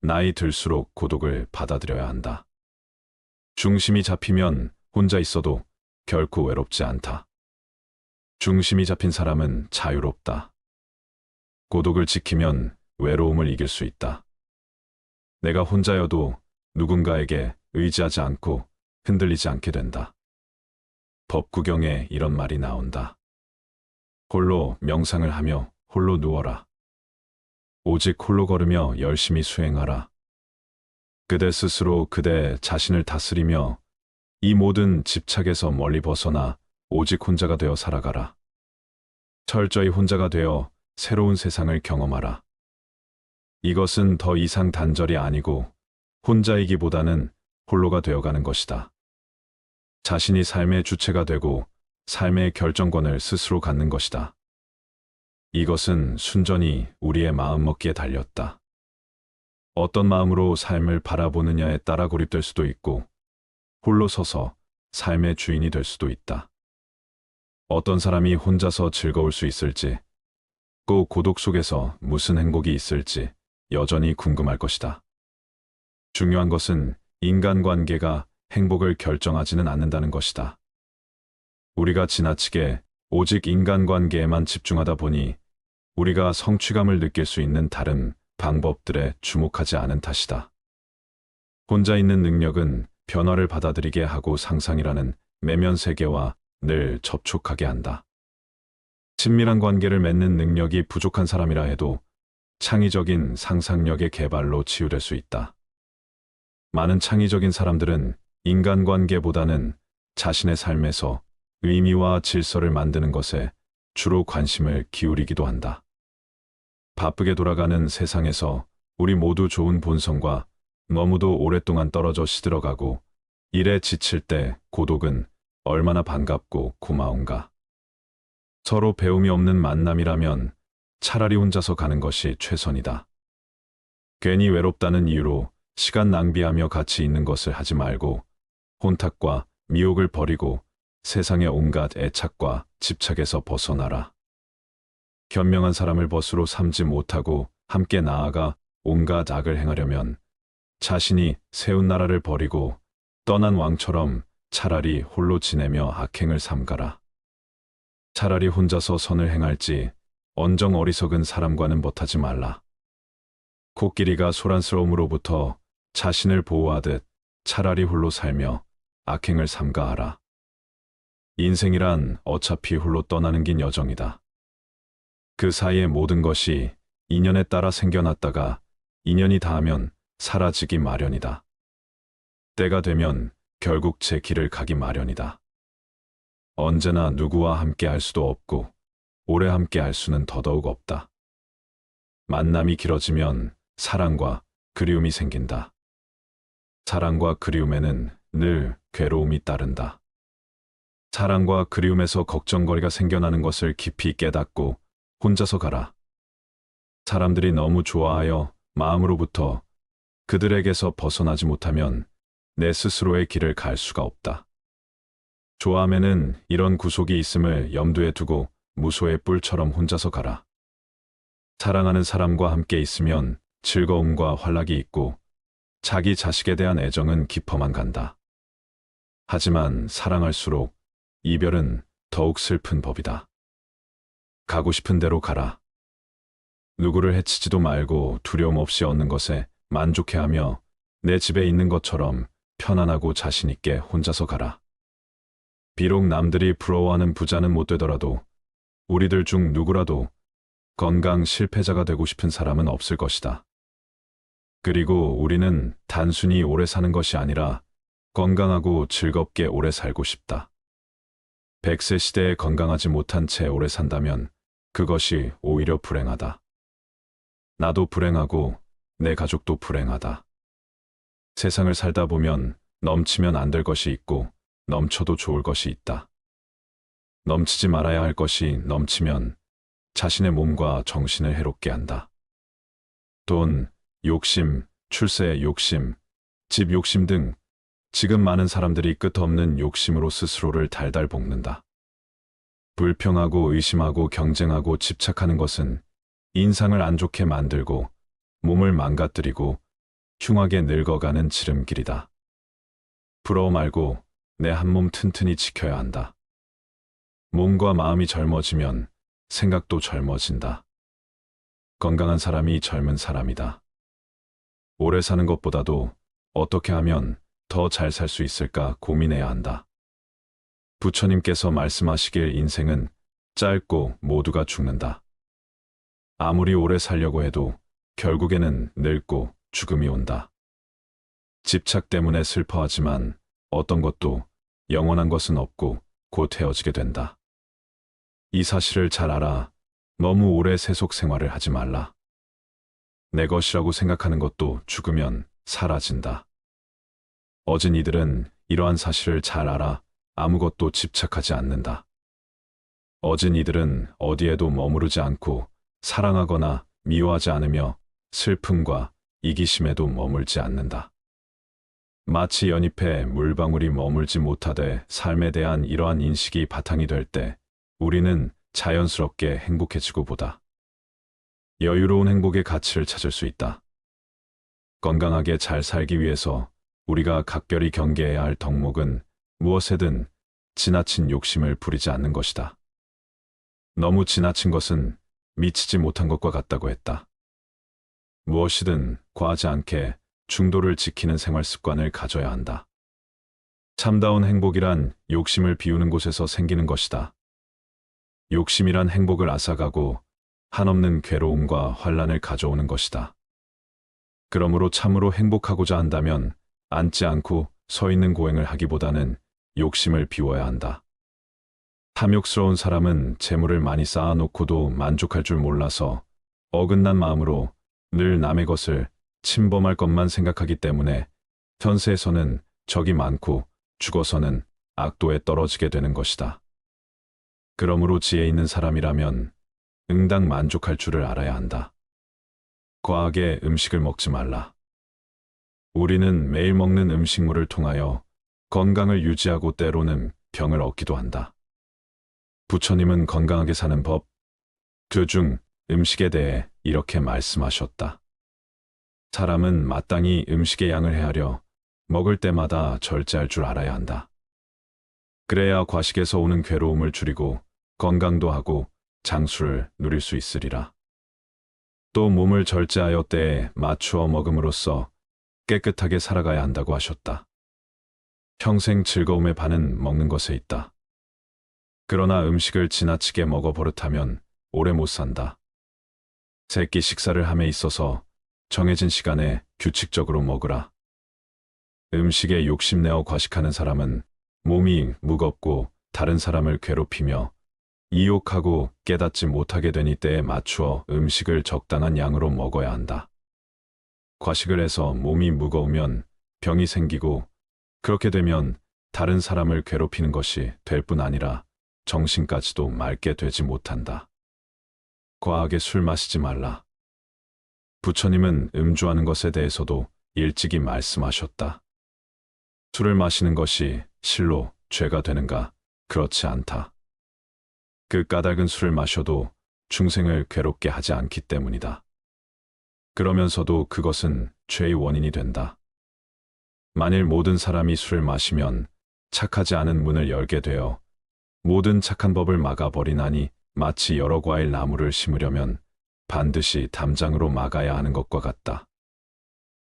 나이 들수록 고독을 받아들여야 한다. 중심이 잡히면 혼자 있어도 결코 외롭지 않다. 중심이 잡힌 사람은 자유롭다. 고독을 지키면 외로움을 이길 수 있다. 내가 혼자여도 누군가에게 의지하지 않고 흔들리지 않게 된다. 법구경에 이런 말이 나온다. 홀로 명상을 하며 홀로 누워라. 오직 홀로 걸으며 열심히 수행하라. 그대 스스로 그대 자신을 다스리며 이 모든 집착에서 멀리 벗어나 오직 혼자가 되어 살아가라. 철저히 혼자가 되어 새로운 세상을 경험하라. 이것은 더 이상 단절이 아니고 혼자이기보다는 홀로가 되어가는 것이다. 자신이 삶의 주체가 되고 삶의 결정권을 스스로 갖는 것이다. 이것은 순전히 우리의 마음먹기에 달렸다. 어떤 마음으로 삶을 바라보느냐에 따라 고립될 수도 있고 홀로 서서 삶의 주인이 될 수도 있다. 어떤 사람이 혼자서 즐거울 수 있을지, 꼭 고독 속에서 무슨 행복이 있을지 여전히 궁금할 것이다. 중요한 것은 인간관계가 행복을 결정하지는 않는다는 것이다. 우리가 지나치게 오직 인간관계에만 집중하다 보니 우리가 성취감을 느낄 수 있는 다른 방법들에 주목하지 않은 탓이다. 혼자 있는 능력은 변화를 받아들이게 하고 상상이라는 내면 세계와 늘 접촉하게 한다. 친밀한 관계를 맺는 능력이 부족한 사람이라 해도 창의적인 상상력의 개발로 치유될 수 있다. 많은 창의적인 사람들은 인간관계보다는 자신의 삶에서 의미와 질서를 만드는 것에 주로 관심을 기울이기도 한다. 바쁘게 돌아가는 세상에서 우리 모두 좋은 본성과 너무도 오랫동안 떨어져 시들어가고 일에 지칠 때 고독은 얼마나 반갑고 고마운가. 서로 배움이 없는 만남이라면 차라리 혼자서 가는 것이 최선이다. 괜히 외롭다는 이유로 시간 낭비하며 같이 있는 것을 하지 말고 혼탁과 미혹을 버리고 세상의 온갖 애착과 집착에서 벗어나라. 현명한 사람을 벗으로 삼지 못하고 함께 나아가 온갖 악을 행하려면 자신이 세운 나라를 버리고 떠난 왕처럼 차라리 홀로 지내며 악행을 삼가라. 차라리 혼자서 선을 행할지 언정 어리석은 사람과는 못하지 말라. 코끼리가 소란스러움으로부터 자신을 보호하듯 차라리 홀로 살며 악행을 삼가하라. 인생이란 어차피 홀로 떠나는 긴 여정이다. 그 사이의 모든 것이 인연에 따라 생겨났다가 인연이 닿으면 사라지기 마련이다. 때가 되면 결국 제 길을 가기 마련이다. 언제나 누구와 함께 할 수도 없고 오래 함께 할 수는 더더욱 없다. 만남이 길어지면 사랑과 그리움이 생긴다. 사랑과 그리움에는 늘 괴로움이 따른다. 사랑과 그리움에서 걱정거리가 생겨나는 것을 깊이 깨닫고 혼자서 가라. 사람들이 너무 좋아하여 마음으로부터 그들에게서 벗어나지 못하면 내 스스로의 길을 갈 수가 없다. 좋아함에는 이런 구속이 있음을 염두에 두고 무소의 뿔처럼 혼자서 가라. 사랑하는 사람과 함께 있으면 즐거움과 환락이 있고 자기 자식에 대한 애정은 깊어만 간다. 하지만 사랑할수록 이별은 더욱 슬픈 법이다. 가고 싶은 대로 가라. 누구를 해치지도 말고 두려움 없이 얻는 것에 만족해하며 내 집에 있는 것처럼 편안하고 자신 있게 혼자서 가라. 비록 남들이 부러워하는 부자는 못 되더라도 우리들 중 누구라도 건강 실패자가 되고 싶은 사람은 없을 것이다. 그리고 우리는 단순히 오래 사는 것이 아니라 건강하고 즐겁게 오래 살고 싶다. 100세 시대에 건강하지 못한 채 오래 산다면 그것이 오히려 불행하다. 나도 불행하고 내 가족도 불행하다. 세상을 살다 보면 넘치면 안 될 것이 있고 넘쳐도 좋을 것이 있다. 넘치지 말아야 할 것이 넘치면 자신의 몸과 정신을 해롭게 한다. 돈, 욕심, 출세 욕심, 집 욕심 등 지금 많은 사람들이 끝없는 욕심으로 스스로를 달달 볶는다. 불평하고 의심하고 경쟁하고 집착하는 것은 인상을 안 좋게 만들고 몸을 망가뜨리고 흉하게 늙어가는 지름길이다. 부러워 말고 내 한 몸 튼튼히 지켜야 한다. 몸과 마음이 젊어지면 생각도 젊어진다. 건강한 사람이 젊은 사람이다. 오래 사는 것보다도 어떻게 하면 더 잘 살 수 있을까 고민해야 한다. 부처님께서 말씀하시길 인생은 짧고 모두가 죽는다. 아무리 오래 살려고 해도 결국에는 늙고 죽음이 온다. 집착 때문에 슬퍼하지만 어떤 것도 영원한 것은 없고 곧 헤어지게 된다. 이 사실을 잘 알아 너무 오래 세속 생활을 하지 말라. 내 것이라고 생각하는 것도 죽으면 사라진다. 어진 이들은 이러한 사실을 잘 알아 아무것도 집착하지 않는다. 어진 이들은 어디에도 머무르지 않고 사랑하거나 미워하지 않으며 슬픔과 이기심에도 머물지 않는다. 마치 연잎에 물방울이 머물지 못하되 삶에 대한 이러한 인식이 바탕이 될 때 우리는 자연스럽게 행복해지고 보다 여유로운 행복의 가치를 찾을 수 있다. 건강하게 잘 살기 위해서 우리가 각별히 경계해야 할 덕목은 무엇에든 지나친 욕심을 부리지 않는 것이다. 너무 지나친 것은 미치지 못한 것과 같다고 했다. 무엇이든 과하지 않게 중도를 지키는 생활 습관을 가져야 한다. 참다운 행복이란 욕심을 비우는 곳에서 생기는 것이다. 욕심이란 행복을 앗아가고 한없는 괴로움과 환란을 가져오는 것이다. 그러므로 참으로 행복하고자 한다면 앉지 않고 서 있는 고행을 하기보다는 욕심을 비워야 한다. 탐욕스러운 사람은 재물을 많이 쌓아놓고도 만족할 줄 몰라서 어긋난 마음으로 늘 남의 것을 침범할 것만 생각하기 때문에 현세에서는 적이 많고 죽어서는 악도에 떨어지게 되는 것이다. 그러므로 지혜 있는 사람이라면 응당 만족할 줄을 알아야 한다. 과하게 음식을 먹지 말라. 우리는 매일 먹는 음식물을 통하여 건강을 유지하고 때로는 병을 얻기도 한다. 부처님은 건강하게 사는 법, 그 중 음식에 대해 이렇게 말씀하셨다. 사람은 마땅히 음식의 양을 헤아려 먹을 때마다 절제할 줄 알아야 한다. 그래야 과식에서 오는 괴로움을 줄이고 건강도 하고 장수를 누릴 수 있으리라. 또 몸을 절제하여 때에 맞추어 먹음으로써 깨끗하게 살아가야 한다고 하셨다. 평생 즐거움의 반은 먹는 것에 있다. 그러나 음식을 지나치게 먹어 버릇하면 오래 못 산다. 새끼 식사를 함에 있어서 정해진 시간에 규칙적으로 먹으라. 음식에 욕심내어 과식하는 사람은 몸이 무겁고 다른 사람을 괴롭히며 이욕하고 깨닫지 못하게 되니 때에 맞추어 음식을 적당한 양으로 먹어야 한다. 과식을 해서 몸이 무거우면 병이 생기고 그렇게 되면 다른 사람을 괴롭히는 것이 될 뿐 아니라 정신까지도 맑게 되지 못한다. 과하게 술 마시지 말라. 부처님은 음주하는 것에 대해서도 일찍이 말씀하셨다. 술을 마시는 것이 실로 죄가 되는가? 그렇지 않다. 그 까닭은 술을 마셔도 중생을 괴롭게 하지 않기 때문이다. 그러면서도 그것은 죄의 원인이 된다. 만일 모든 사람이 술을 마시면 착하지 않은 문을 열게 되어 모든 착한 법을 막아버리나니 마치 여러 과일 나무를 심으려면 반드시 담장으로 막아야 하는 것과 같다.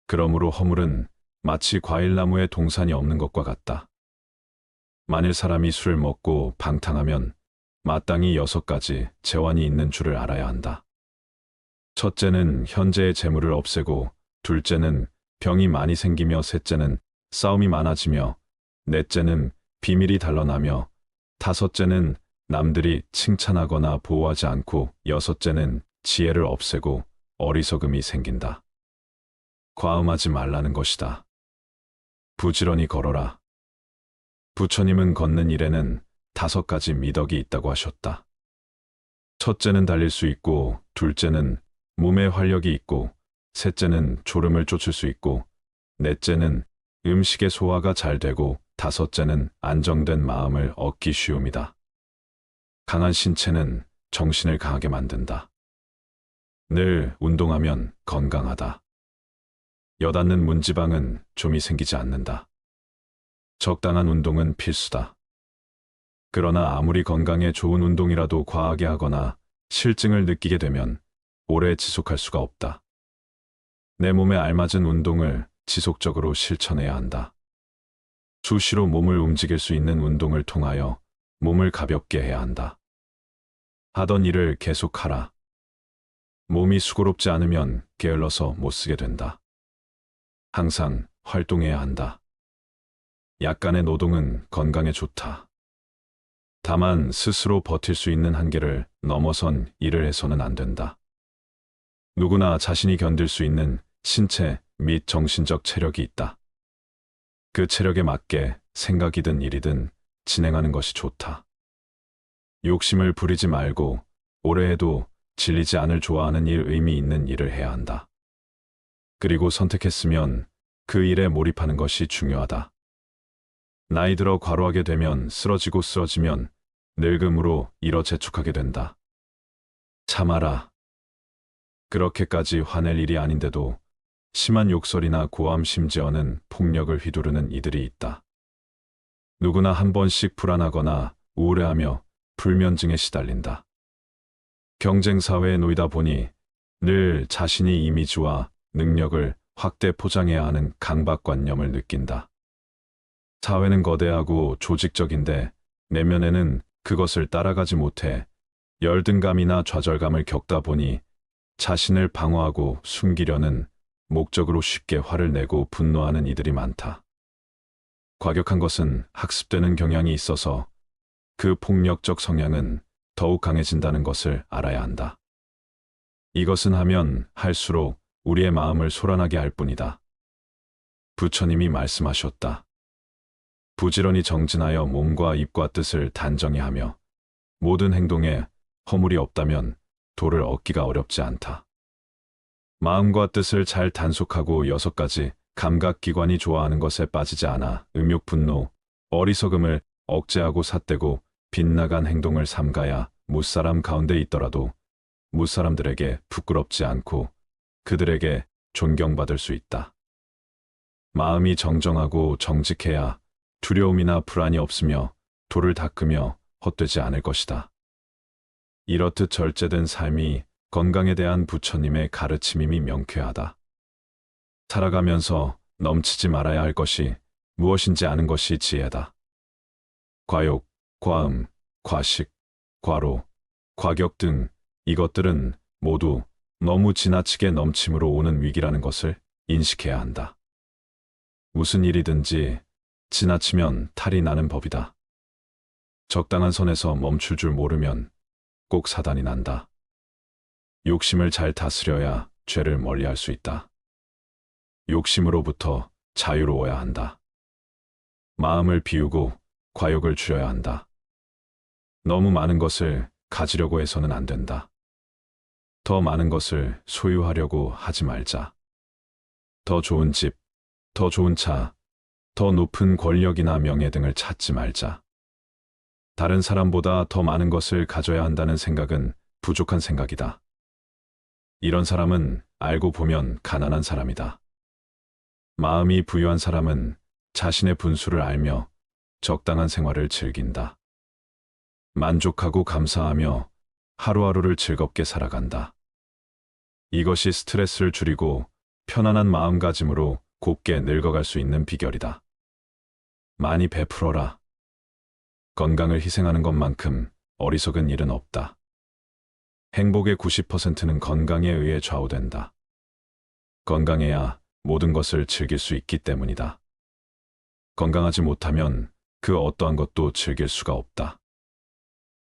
그러므로 허물은 마치 과일나무에 동산이 없는 것과 같다. 만일 사람이 술을 먹고 방탕하면 마땅히 6가지 재환이 있는 줄을 알아야 한다. 첫째는 현재의 재물을 없애고, 둘째는 병이 많이 생기며, 셋째는 싸움이 많아지며, 넷째는 비밀이 단련하며, 다섯째는 남들이 칭찬하거나 보호하지 않고, 여섯째는 지혜를 없애고 어리석음이 생긴다. 과음하지 말라는 것이다. 부지런히 걸어라. 부처님은 걷는 일에는 5가지 미덕이 있다고 하셨다. 첫째는 달릴 수 있고, 둘째는 몸에 활력이 있고, 셋째는 졸음을 쫓을 수 있고, 넷째는 음식의 소화가 잘 되고, 다섯째는 안정된 마음을 얻기 쉬움이다. 강한 신체는 정신을 강하게 만든다. 늘 운동하면 건강하다. 여닫는 문지방은 좀이 생기지 않는다. 적당한 운동은 필수다. 그러나 아무리 건강에 좋은 운동이라도 과하게 하거나 실증을 느끼게 되면 오래 지속할 수가 없다. 내 몸에 알맞은 운동을 지속적으로 실천해야 한다. 수시로 몸을 움직일 수 있는 운동을 통하여 몸을 가볍게 해야 한다. 하던 일을 계속하라. 몸이 수고롭지 않으면 게을러서 못 쓰게 된다. 항상 활동해야 한다. 약간의 노동은 건강에 좋다. 다만 스스로 버틸 수 있는 한계를 넘어선 일을 해서는 안 된다. 누구나 자신이 견딜 수 있는 신체 및 정신적 체력이 있다. 그 체력에 맞게 생각이든 일이든 진행하는 것이 좋다. 욕심을 부리지 말고 오래 해도 질리지 않을 좋아하는 일, 의미 있는 일을 해야 한다. 그리고 선택했으면 그 일에 몰입하는 것이 중요하다. 나이 들어 과로하게 되면 쓰러지면 늙음으로 일어 재촉하게 된다. 참아라. 그렇게까지 화낼 일이 아닌데도 심한 욕설이나 고함, 심지어는 폭력을 휘두르는 이들이 있다. 누구나 한 번씩 불안하거나 우울해하며 불면증에 시달린다. 경쟁사회에 놓이다 보니 늘 자신이 이미지와 능력을 확대 포장해야 하는 강박관념을 느낀다. 사회는 거대하고 조직적인데 내면에는 그것을 따라가지 못해 열등감이나 좌절감을 겪다 보니 자신을 방어하고 숨기려는 목적으로 쉽게 화를 내고 분노하는 이들이 많다. 과격한 것은 학습되는 경향이 있어서 그 폭력적 성향은 더욱 강해진다는 것을 알아야 한다. 이것은 하면 할수록 우리의 마음을 소란하게 할 뿐이다. 부처님이 말씀하셨다. 부지런히 정진하여 몸과 입과 뜻을 단정히 하며 모든 행동에 허물이 없다면 도를 얻기가 어렵지 않다. 마음과 뜻을 잘 단속하고 6가지 감각기관이 좋아하는 것에 빠지지 않아 음욕, 분노, 어리석음을 억제하고 삿대고 빗나간 행동을 삼가야 무사람 가운데 있더라도 무사람들에게 부끄럽지 않고 그들에게 존경받을 수 있다. 마음이 정정하고 정직해야 두려움이나 불안이 없으며 돌을 닦으며 헛되지 않을 것이다. 이렇듯 절제된 삶이 건강에 대한 부처님의 가르침임이 명쾌하다. 살아가면서 넘치지 말아야 할 것이 무엇인지 아는 것이 지혜다. 과욕, 과음, 과식, 과로, 과격 등 이것들은 모두 너무 지나치게 넘침으로 오는 위기라는 것을 인식해야 한다. 무슨 일이든지 지나치면 탈이 나는 법이다. 적당한 선에서 멈출 줄 모르면 꼭 사단이 난다. 욕심을 잘 다스려야 죄를 멀리할 수 있다. 욕심으로부터 자유로워야 한다. 마음을 비우고 과욕을 줄여야 한다. 너무 많은 것을 가지려고 해서는 안 된다. 더 많은 것을 소유하려고 하지 말자. 더 좋은 집, 더 좋은 차, 더 높은 권력이나 명예 등을 찾지 말자. 다른 사람보다 더 많은 것을 가져야 한다는 생각은 부족한 생각이다. 이런 사람은 알고 보면 가난한 사람이다. 마음이 부유한 사람은 자신의 분수를 알며 적당한 생활을 즐긴다. 만족하고 감사하며 하루하루를 즐겁게 살아간다. 이것이 스트레스를 줄이고 편안한 마음가짐으로 곱게 늙어갈 수 있는 비결이다. 많이 베풀어라. 건강을 희생하는 것만큼 어리석은 일은 없다. 행복의 90%는 건강에 의해 좌우된다. 건강해야 모든 것을 즐길 수 있기 때문이다. 건강하지 못하면 그 어떠한 것도 즐길 수가 없다.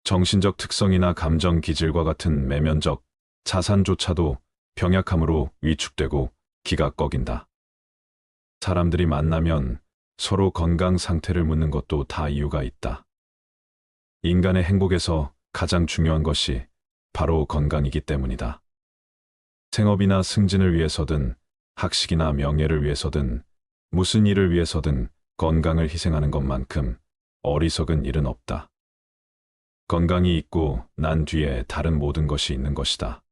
정신적 특성이나 감정 기질과 같은 내면적 자산조차도 병약함으로 위축되고 기가 꺾인다. 사람들이 만나면 서로 건강 상태를 묻는 것도 다 이유가 있다. 인간의 행복에서 가장 중요한 것이 바로 건강이기 때문이다. 생업이나 승진을 위해서든 학식이나 명예를 위해서든 무슨 일을 위해서든 건강을 희생하는 것만큼 어리석은 일은 없다. 건강이 있고 난 뒤에 다른 모든 것이 있는 것이다.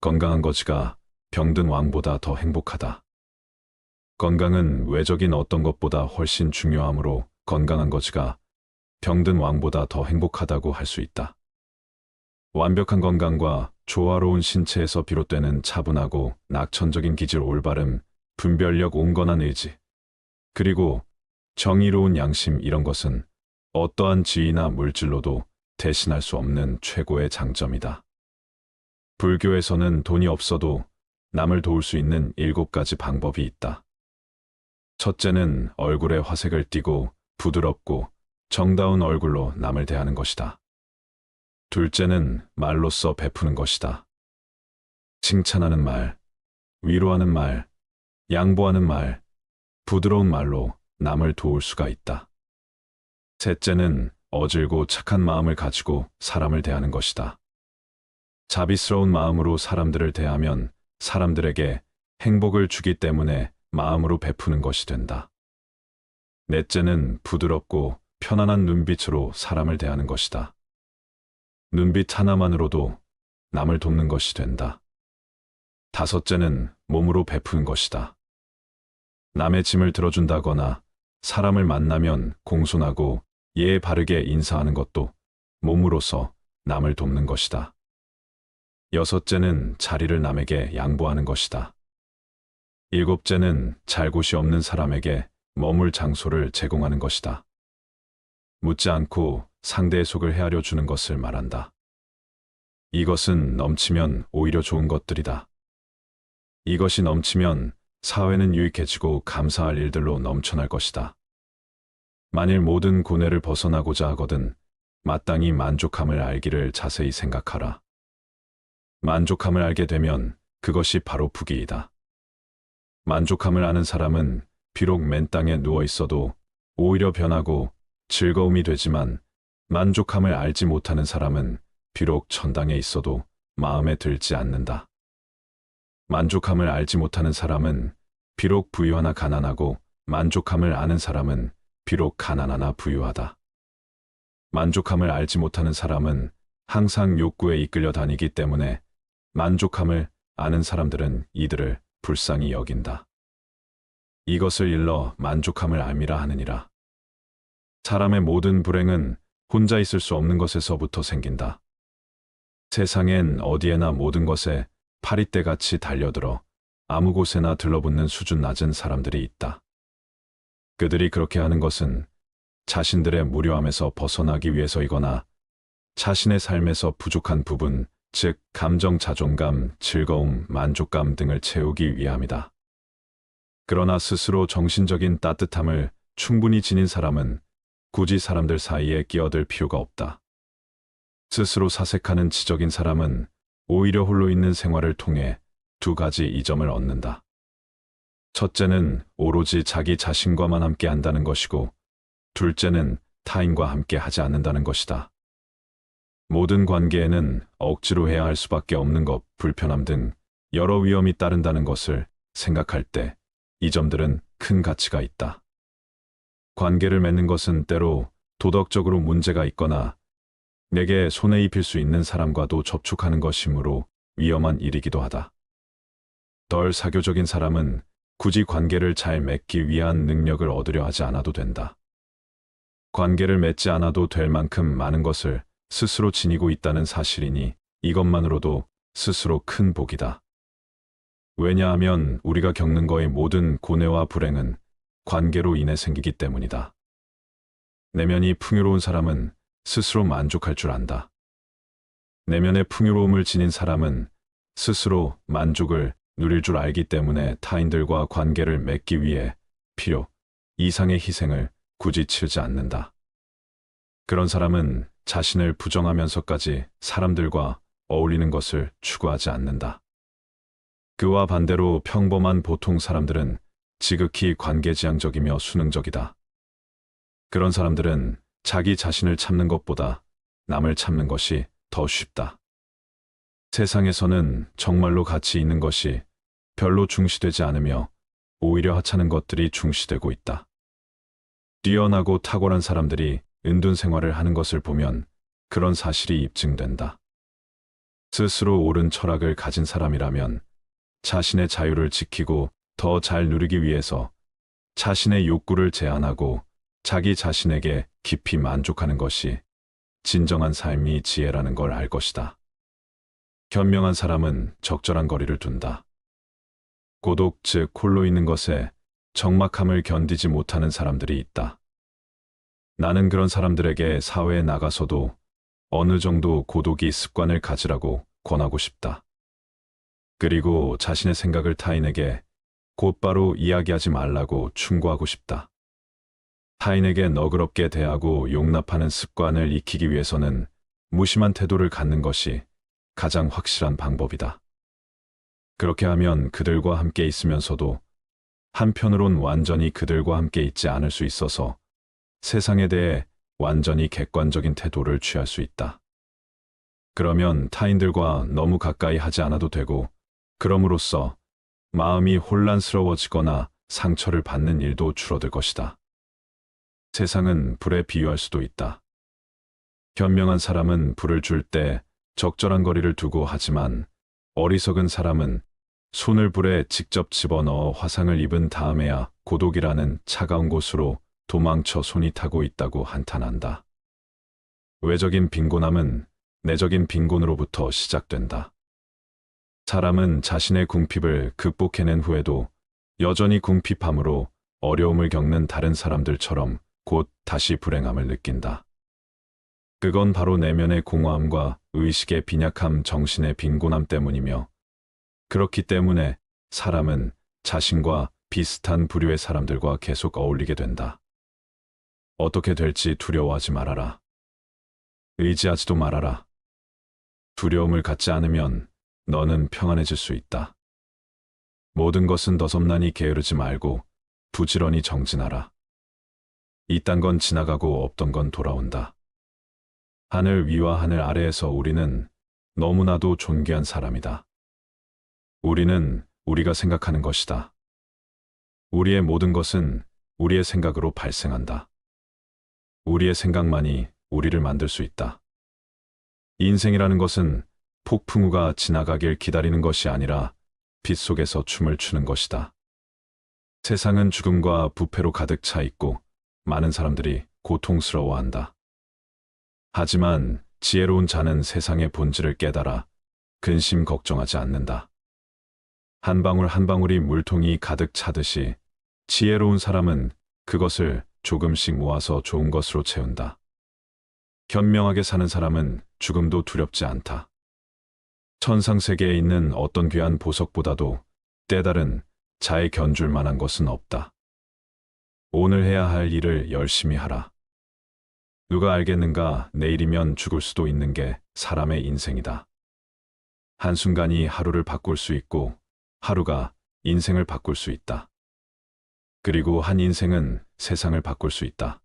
건강한 거지가 병든 왕보다 더 행복하다. 건강은 외적인 어떤 것보다 훨씬 중요하므로 건강한 거지가 병든 왕보다 더 행복하다고 할 수 있다. 완벽한 건강과 조화로운 신체에서 비롯되는 차분하고 낙천적인 기질 올바름, 분별력 온건한 의지, 그리고 정의로운 양심 이런 것은 어떠한 지위나 물질로도 대신할 수 없는 최고의 장점이다. 불교에서는 돈이 없어도 남을 도울 수 있는 7가지 방법이 있다. 첫째는 얼굴에 화색을 띠고 부드럽고 정다운 얼굴로 남을 대하는 것이다. 둘째는 말로써 베푸는 것이다. 칭찬하는 말, 위로하는 말, 양보하는 말, 부드러운 말로 남을 도울 수가 있다. 셋째는 어질고 착한 마음을 가지고 사람을 대하는 것이다. 자비스러운 마음으로 사람들을 대하면 사람들에게 행복을 주기 때문에 마음으로 베푸는 것이 된다. 넷째는 부드럽고 편안한 눈빛으로 사람을 대하는 것이다. 눈빛 하나만으로도 남을 돕는 것이 된다. 다섯째는 몸으로 베푸는 것이다. 남의 짐을 들어준다거나 사람을 만나면 공손하고 예의 바르게 인사하는 것도 몸으로서 남을 돕는 것이다. 여섯째는 자리를 남에게 양보하는 것이다. 일곱째는 잘 곳이 없는 사람에게 머물 장소를 제공하는 것이다. 묻지 않고 상대의 속을 헤아려 주는 것을 말한다. 이것은 넘치면 오히려 좋은 것들이다. 이것이 넘치면 사회는 유익해지고 감사할 일들로 넘쳐날 것이다. 만일 모든 고뇌를 벗어나고자 하거든 마땅히 만족함을 알기를 자세히 생각하라. 만족함을 알게 되면 그것이 바로 부귀이다. 만족함을 아는 사람은 비록 맨 땅에 누워 있어도 오히려 변하고 즐거움이 되지만 만족함을 알지 못하는 사람은 비록 천당에 있어도 마음에 들지 않는다. 만족함을 알지 못하는 사람은 비록 부유하나 가난하고 만족함을 아는 사람은 비록 가난하나 부유하다. 만족함을 알지 못하는 사람은 항상 욕구에 이끌려 다니기 때문에 만족함을 아는 사람들은 이들을 불쌍히 여긴다. 이것을 일러 만족함을 알미라 하느니라. 사람의 모든 불행은 혼자 있을 수 없는 것에서부터 생긴다. 세상엔 어디에나 모든 것에 파리떼같이 달려들어 아무 곳에나 들러붙는 수준 낮은 사람들이 있다. 그들이 그렇게 하는 것은 자신들의 무료함에서 벗어나기 위해서이거나 자신의 삶에서 부족한 부분, 즉 감정, 자존감, 즐거움, 만족감 등을 채우기 위함이다. 그러나 스스로 정신적인 따뜻함을 충분히 지닌 사람은 굳이 사람들 사이에 끼어들 필요가 없다. 스스로 사색하는 지적인 사람은 오히려 홀로 있는 생활을 통해 두 가지 이점을 얻는다. 첫째는 오로지 자기 자신과만 함께 한다는 것이고, 둘째는 타인과 함께 하지 않는다는 것이다. 모든 관계에는 억지로 해야 할 수밖에 없는 것, 불편함 등 여러 위험이 따른다는 것을 생각할 때 이 점들은 큰 가치가 있다. 관계를 맺는 것은 때로 도덕적으로 문제가 있거나 내게 손해 입힐 수 있는 사람과도 접촉하는 것이므로 위험한 일이기도 하다. 덜 사교적인 사람은 굳이 관계를 잘 맺기 위한 능력을 얻으려 하지 않아도 된다. 관계를 맺지 않아도 될 만큼 많은 것을 스스로 지니고 있다는 사실이니 이것만으로도 스스로 큰 복이다. 왜냐하면 우리가 겪는 거의 모든 고뇌와 불행은 관계로 인해 생기기 때문이다. 내면이 풍요로운 사람은 스스로 만족할 줄 안다. 내면의 풍요로움을 지닌 사람은 스스로 만족을 누릴 줄 알기 때문에 타인들과 관계를 맺기 위해 필요 이상의 희생을 굳이 치르지 않는다. 그런 사람은 자신을 부정하면서까지 사람들과 어울리는 것을 추구하지 않는다. 그와 반대로 평범한 보통 사람들은 지극히 관계지향적이며 수능적이다. 그런 사람들은 자기 자신을 참는 것보다 남을 참는 것이 더 쉽다. 세상에서는 정말로 가치 있는 것이 별로 중시되지 않으며 오히려 하찮은 것들이 중시되고 있다. 뛰어나고 탁월한 사람들이 은둔 생활을 하는 것을 보면 그런 사실이 입증된다. 스스로 옳은 철학을 가진 사람이라면 자신의 자유를 지키고 더 잘 누리기 위해서 자신의 욕구를 제한하고 자기 자신에게 깊이 만족하는 것이 진정한 삶이 지혜라는 걸 알 것이다. 현명한 사람은 적절한 거리를 둔다. 고독, 즉 홀로 있는 것에 적막함을 견디지 못하는 사람들이 있다. 나는 그런 사람들에게 사회에 나가서도 어느 정도 고독이 습관을 가지라고 권하고 싶다. 그리고 자신의 생각을 타인에게 곧바로 이야기하지 말라고 충고하고 싶다. 타인에게 너그럽게 대하고 용납하는 습관을 익히기 위해서는 무심한 태도를 갖는 것이 가장 확실한 방법이다. 그렇게 하면 그들과 함께 있으면서도 한편으론 완전히 그들과 함께 있지 않을 수 있어서 세상에 대해 완전히 객관적인 태도를 취할 수 있다. 그러면 타인들과 너무 가까이 하지 않아도 되고, 그럼으로써 마음이 혼란스러워지거나 상처를 받는 일도 줄어들 것이다. 세상은 불에 비유할 수도 있다. 현명한 사람은 불을 줄 때 적절한 거리를 두고 하지만 어리석은 사람은 손을 불에 직접 집어넣어 화상을 입은 다음에야 고독이라는 차가운 곳으로 도망쳐 손이 타고 있다고 한탄한다. 외적인 빈곤함은 내적인 빈곤으로부터 시작된다. 사람은 자신의 궁핍을 극복해낸 후에도 여전히 궁핍함으로 어려움을 겪는 다른 사람들처럼 곧 다시 불행함을 느낀다. 그건 바로 내면의 공허함과 의식의 빈약함, 정신의 빈곤함 때문이며, 그렇기 때문에 사람은 자신과 비슷한 부류의 사람들과 계속 어울리게 된다. 어떻게 될지 두려워하지 말아라. 의지하지도 말아라. 두려움을 갖지 않으면 너는 평안해질 수 있다. 모든 것은 너섭나니 게으르지 말고 부지런히 정진하라. 이딴 건 지나가고 없던 건 돌아온다. 하늘 위와 하늘 아래에서 우리는 너무나도 존귀한 사람이다. 우리는 우리가 생각하는 것이다. 우리의 모든 것은 우리의 생각으로 발생한다. 우리의 생각만이 우리를 만들 수 있다. 인생이라는 것은 폭풍우가 지나가길 기다리는 것이 아니라 빛 속에서 춤을 추는 것이다. 세상은 죽음과 부패로 가득 차 있고 많은 사람들이 고통스러워한다. 하지만 지혜로운 자는 세상의 본질을 깨달아 근심 걱정하지 않는다. 한 방울 한 방울이 물통이 가득 차듯이 지혜로운 사람은 그것을 조금씩 모아서 좋은 것으로 채운다. 현명하게 사는 사람은 죽음도 두렵지 않다. 천상세계에 있는 어떤 귀한 보석보다도 때다른 자에 견줄 만한 것은 없다. 오늘 해야 할 일을 열심히 하라. 누가 알겠는가, 내일이면 죽을 수도 있는 게 사람의 인생이다. 한순간이 하루를 바꿀 수 있고 하루가 인생을 바꿀 수 있다. 그리고 한 인생은 세상을 바꿀 수 있다.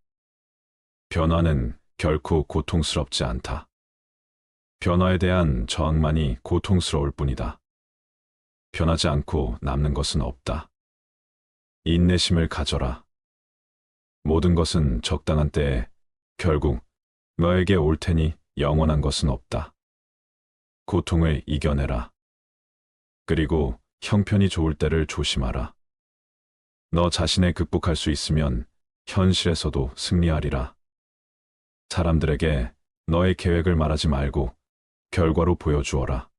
변화는 결코 고통스럽지 않다. 변화에 대한 저항만이 고통스러울 뿐이다. 변하지 않고 남는 것은 없다. 인내심을 가져라. 모든 것은 적당한 때에 결국 너에게 올 테니 영원한 것은 없다. 고통을 이겨내라. 그리고 형편이 좋을 때를 조심하라. 너 자신에 극복할 수 있으면 현실에서도 승리하리라. 사람들에게 너의 계획을 말하지 말고 결과로 보여주어라.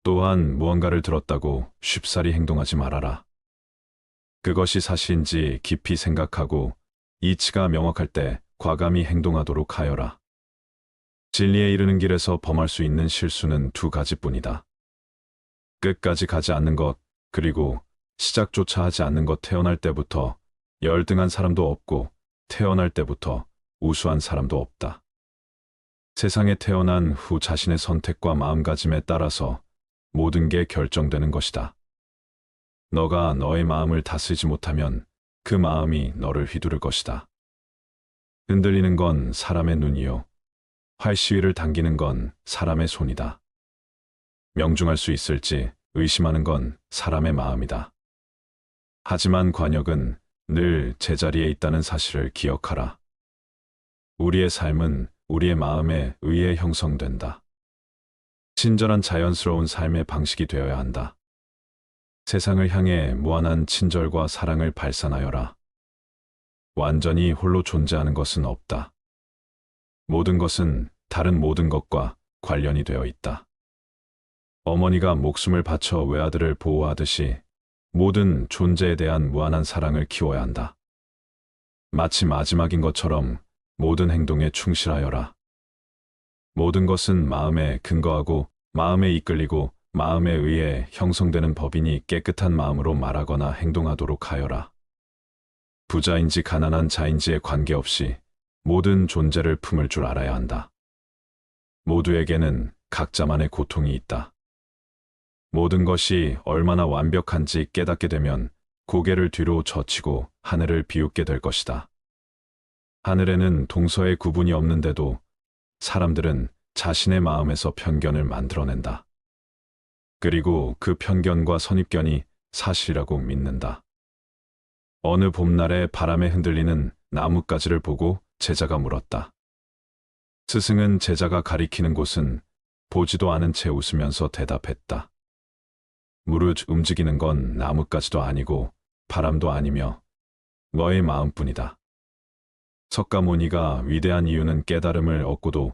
또한 무언가를 들었다고 쉽사리 행동하지 말아라. 그것이 사실인지 깊이 생각하고 이치가 명확할 때 과감히 행동하도록 하여라. 진리에 이르는 길에서 범할 수 있는 실수는 두 가지뿐이다. 끝까지 가지 않는 것, 그리고 시작조차 하지 않는 것. 태어날 때부터 열등한 사람도 없고 태어날 때부터 우수한 사람도 없다. 세상에 태어난 후 자신의 선택과 마음가짐에 따라서 모든 게 결정되는 것이다. 너가 너의 마음을 다스리지 못하면 그 마음이 너를 휘두를 것이다. 흔들리는 건 사람의 눈이요. 활시위를 당기는 건 사람의 손이다. 명중할 수 있을지 의심하는 건 사람의 마음이다. 하지만 관역은 늘 제자리에 있다는 사실을 기억하라. 우리의 삶은 우리의 마음에 의해 형성된다. 친절한 자연스러운 삶의 방식이 되어야 한다. 세상을 향해 무한한 친절과 사랑을 발산하여라. 완전히 홀로 존재하는 것은 없다. 모든 것은 다른 모든 것과 관련이 되어 있다. 어머니가 목숨을 바쳐 외아들을 보호하듯이 모든 존재에 대한 무한한 사랑을 키워야 한다. 마치 마지막인 것처럼 모든 행동에 충실하여라. 모든 것은 마음에 근거하고 마음에 이끌리고 마음에 의해 형성되는 법이니 깨끗한 마음으로 말하거나 행동하도록 하여라. 부자인지 가난한 자인지에 관계없이 모든 존재를 품을 줄 알아야 한다. 모두에게는 각자만의 고통이 있다. 모든 것이 얼마나 완벽한지 깨닫게 되면 고개를 뒤로 젖히고 하늘을 비웃게 될 것이다. 하늘에는 동서의 구분이 없는데도 사람들은 자신의 마음에서 편견을 만들어낸다. 그리고 그 편견과 선입견이 사실이라고 믿는다. 어느 봄날에 바람에 흔들리는 나뭇가지를 보고 제자가 물었다. 스승은 제자가 가리키는 곳은 보지도 않은 채 웃으면서 대답했다. 무릇 움직이는 건 나뭇가지도 아니고 바람도 아니며 너의 마음뿐이다. 석가모니가 위대한 이유는 깨달음을 얻고도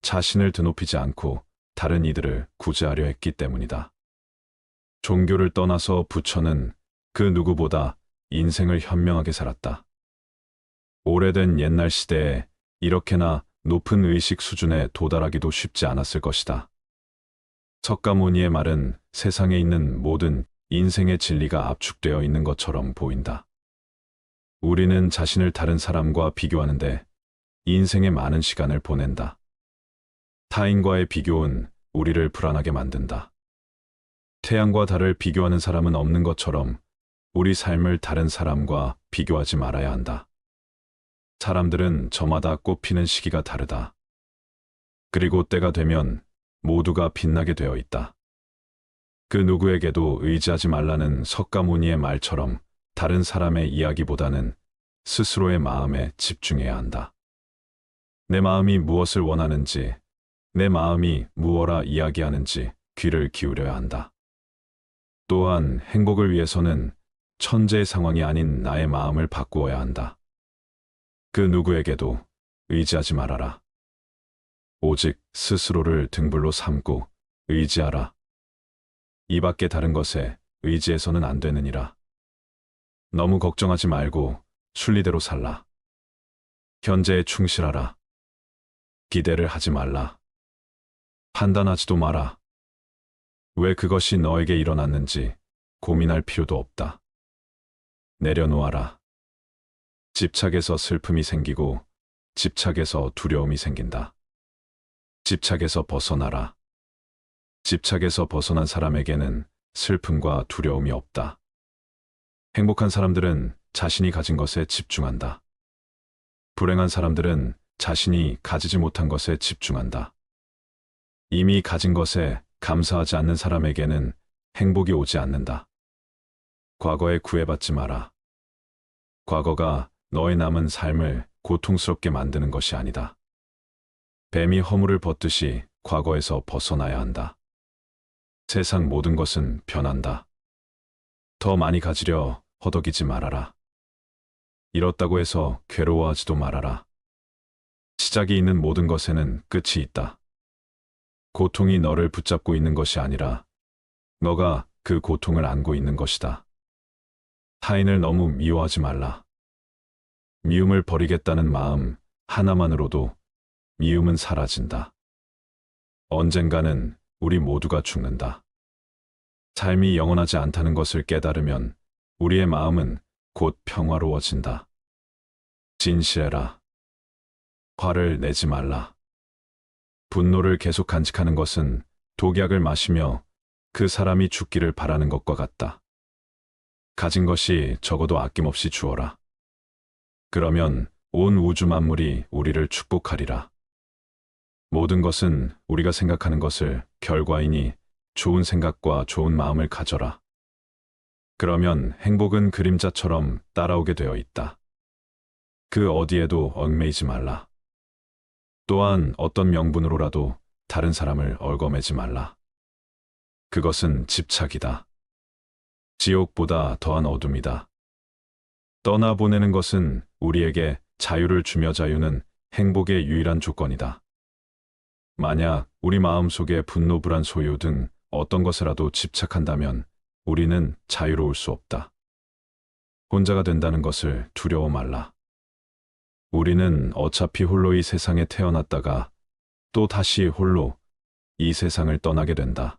자신을 드높이지 않고 다른 이들을 구제하려 했기 때문이다. 종교를 떠나서 부처는 그 누구보다 인생을 현명하게 살았다. 오래된 옛날 시대에 이렇게나 높은 의식 수준에 도달하기도 쉽지 않았을 것이다. 석가모니의 말은 세상에 있는 모든 인생의 진리가 압축되어 있는 것처럼 보인다. 우리는 자신을 다른 사람과 비교하는데 인생의 많은 시간을 보낸다. 타인과의 비교는 우리를 불안하게 만든다. 태양과 달을 비교하는 사람은 없는 것처럼 우리 삶을 다른 사람과 비교하지 말아야 한다. 사람들은 저마다 꽃피는 시기가 다르다. 그리고 때가 되면 모두가 빛나게 되어 있다. 그 누구에게도 의지하지 말라는 석가모니의 말처럼 다른 사람의 이야기보다는 스스로의 마음에 집중해야 한다. 내 마음이 무엇을 원하는지, 내 마음이 무엇라 이야기하는지 귀를 기울여야 한다. 또한 행복을 위해서는 천재의 상황이 아닌 나의 마음을 바꾸어야 한다. 그 누구에게도 의지하지 말아라. 오직 스스로를 등불로 삼고 의지하라. 이 밖에 다른 것에 의지해서는 안 되느니라. 너무 걱정하지 말고 순리대로 살라. 현재에 충실하라. 기대를 하지 말라. 판단하지도 마라. 왜 그것이 너에게 일어났는지 고민할 필요도 없다. 내려놓아라. 집착에서 슬픔이 생기고 집착에서 두려움이 생긴다. 집착에서 벗어나라. 집착에서 벗어난 사람에게는 슬픔과 두려움이 없다. 행복한 사람들은 자신이 가진 것에 집중한다. 불행한 사람들은 자신이 가지지 못한 것에 집중한다. 이미 가진 것에 감사하지 않는 사람에게는 행복이 오지 않는다. 과거에 구애받지 마라. 과거가 너의 남은 삶을 고통스럽게 만드는 것이 아니다. 뱀이 허물을 벗듯이 과거에서 벗어나야 한다. 세상 모든 것은 변한다. 더 많이 가지려 허덕이지 말아라. 잃었다고 해서 괴로워하지도 말아라. 시작이 있는 모든 것에는 끝이 있다. 고통이 너를 붙잡고 있는 것이 아니라 너가 그 고통을 안고 있는 것이다. 타인을 너무 미워하지 말라. 미움을 버리겠다는 마음 하나만으로도 미움은 사라진다. 언젠가는 우리 모두가 죽는다. 삶이 영원하지 않다는 것을 깨달으면 우리의 마음은 곧 평화로워진다. 진실해라. 화를 내지 말라. 분노를 계속 간직하는 것은 독약을 마시며 그 사람이 죽기를 바라는 것과 같다. 가진 것이 적어도 아낌없이 주어라. 그러면 온 우주 만물이 우리를 축복하리라. 모든 것은 우리가 생각하는 것을 결과이니 좋은 생각과 좋은 마음을 가져라. 그러면 행복은 그림자처럼 따라오게 되어 있다. 그 어디에도 얽매이지 말라. 또한 어떤 명분으로라도 다른 사람을 얽어매지 말라. 그것은 집착이다. 지옥보다 더한 어둠이다. 떠나보내는 것은 우리에게 자유를 주며 자유는 행복의 유일한 조건이다. 만약 우리 마음속에 분노, 불안, 소유 등 어떤 것에라도 집착한다면 우리는 자유로울 수 없다. 혼자가 된다는 것을 두려워 말라. 우리는 어차피 홀로 이 세상에 태어났다가 또 다시 홀로 이 세상을 떠나게 된다.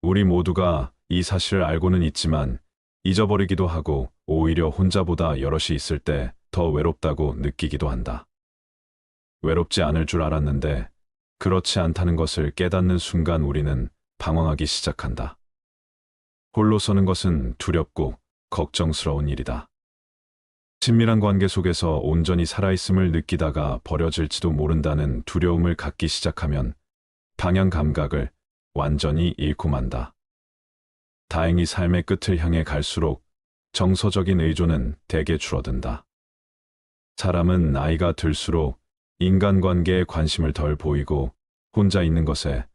우리 모두가 이 사실을 알고는 있지만 잊어버리기도 하고 오히려 혼자보다 여럿이 있을 때 더 외롭다고 느끼기도 한다. 외롭지 않을 줄 알았는데 그렇지 않다는 것을 깨닫는 순간 우리는 방황하기 시작한다. 홀로 서는 것은 두렵고 걱정스러운 일이다. 친밀한 관계 속에서 온전히 살아있음을 느끼다가 버려질지도 모른다는 두려움을 갖기 시작하면 방향 감각을 완전히 잃고 만다. 다행히 삶의 끝을 향해 갈수록 정서적인 의존은 대개 줄어든다. 사람은 나이가 들수록 인간관계에 관심을 덜 보이고 혼자 있는 것에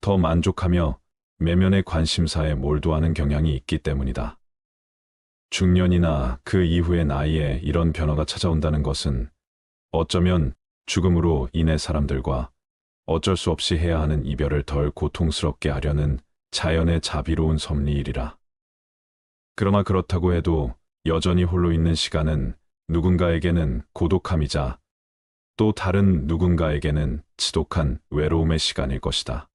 더 만족하며 내면의 관심사에 몰두하는 경향이 있기 때문이다. 중년이나 그 이후의 나이에 이런 변화가 찾아온다는 것은 어쩌면 죽음으로 인해 사람들과 어쩔 수 없이 해야 하는 이별을 덜 고통스럽게 하려는 자연의 자비로운 섭리이리라. 그러나 그렇다고 해도 여전히 홀로 있는 시간은 누군가에게는 고독함이자 또 다른 누군가에게는 지독한 외로움의 시간일 것이다.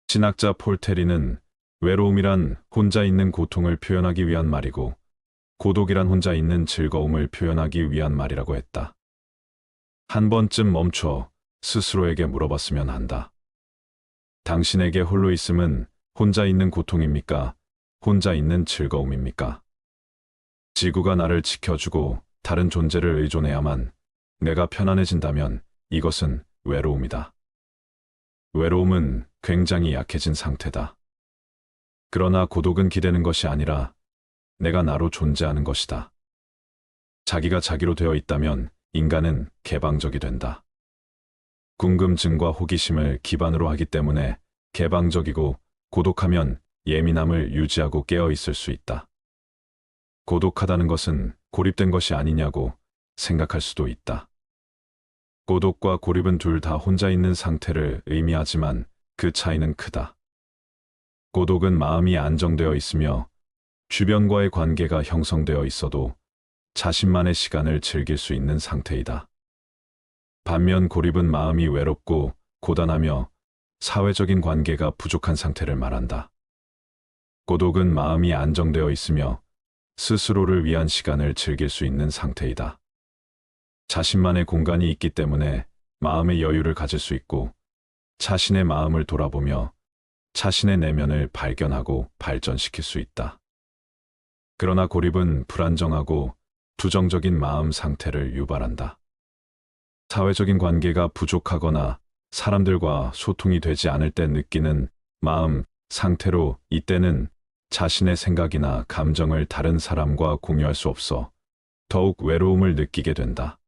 신학자 폴 테리는 외로움이란 혼자 있는 고통을 표현하기 위한 말이고 고독이란 혼자 있는 즐거움을 표현하기 위한 말이라고 했다. 한 번쯤 멈춰 스스로에게 물어봤으면 한다. 당신에게 홀로 있음은 혼자 있는 고통입니까? 혼자 있는 즐거움입니까? 지구가 나를 지켜주고 다른 존재를 의존해야만 내가 편안해진다면 이것은 외로움이다. 외로움은 굉장히 약해진 상태다. 그러나 고독은 기대는 것이 아니라 내가 나로 존재하는 것이다. 자기가 자기로 되어 있다면 인간은 개방적이 된다. 궁금증과 호기심을 기반으로 하기 때문에 개방적이고 고독하면 예민함을 유지하고 깨어 있을 수 있다. 고독하다는 것은 고립된 것이 아니냐고 생각할 수도 있다. 고독과 고립은 둘 다 혼자 있는 상태를 의미하지만 그 차이는 크다. 고독은 마음이 안정되어 있으며 주변과의 관계가 형성되어 있어도 자신만의 시간을 즐길 수 있는 상태이다. 반면 고립은 마음이 외롭고 고단하며 사회적인 관계가 부족한 상태를 말한다. 고독은 마음이 안정되어 있으며 스스로를 위한 시간을 즐길 수 있는 상태이다. 자신만의 공간이 있기 때문에 마음의 여유를 가질 수 있고 자신의 마음을 돌아보며 자신의 내면을 발견하고 발전시킬 수 있다. 그러나 고립은 불안정하고 부정적인 마음 상태를 유발한다. 사회적인 관계가 부족하거나 사람들과 소통이 되지 않을 때 느끼는 마음 상태로 이때는 자신의 생각이나 감정을 다른 사람과 공유할 수 없어 더욱 외로움을 느끼게 된다.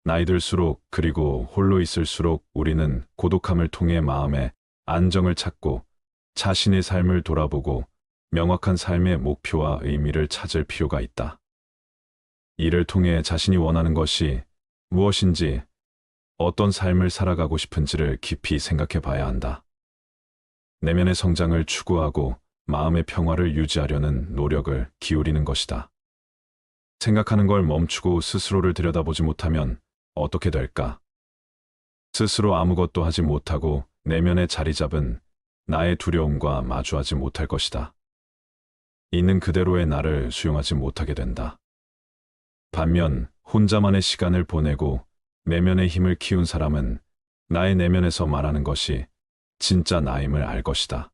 나이 들수록 그리고 홀로 있을수록 우리는 고독함을 통해 마음의 안정을 찾고 자신의 삶을 돌아보고 명확한 삶의 목표와 의미를 찾을 필요가 있다. 이를 통해 자신이 원하는 것이 무엇인지, 어떤 삶을 살아가고 싶은지를 깊이 생각해 봐야 한다. 내면의 성장을 추구하고 마음의 평화를 유지하려는 노력을 기울이는 것이다. 생각하는 걸 멈추고 스스로를 들여다보지 못하면 어떻게 될까? 스스로 아무것도 하지 못하고 내면에 자리 잡은 나의 두려움과 마주하지 못할 것이다. 있는 그대로의 나를 수용하지 못하게 된다. 반면 혼자만의 시간을 보내고 내면의 힘을 키운 사람은 나의 내면에서 말하는 것이 진짜 나임을 알 것이다.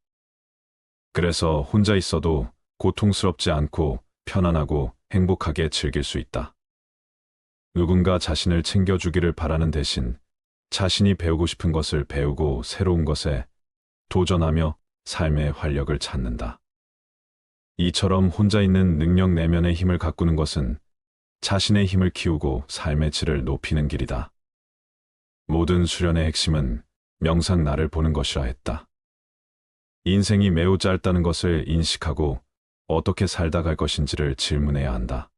그래서 혼자 있어도 고통스럽지 않고 편안하고 행복하게 즐길 수 있다. 누군가 자신을 챙겨주기를 바라는 대신 자신이 배우고 싶은 것을 배우고 새로운 것에 도전하며 삶의 활력을 찾는다. 이처럼 혼자 있는 능력 내면의 힘을 가꾸는 것은 자신의 힘을 키우고 삶의 질을 높이는 길이다. 모든 수련의 핵심은 명상 나를 보는 것이라 했다. 인생이 매우 짧다는 것을 인식하고 어떻게 살다 갈 것인지를 질문해야 한다.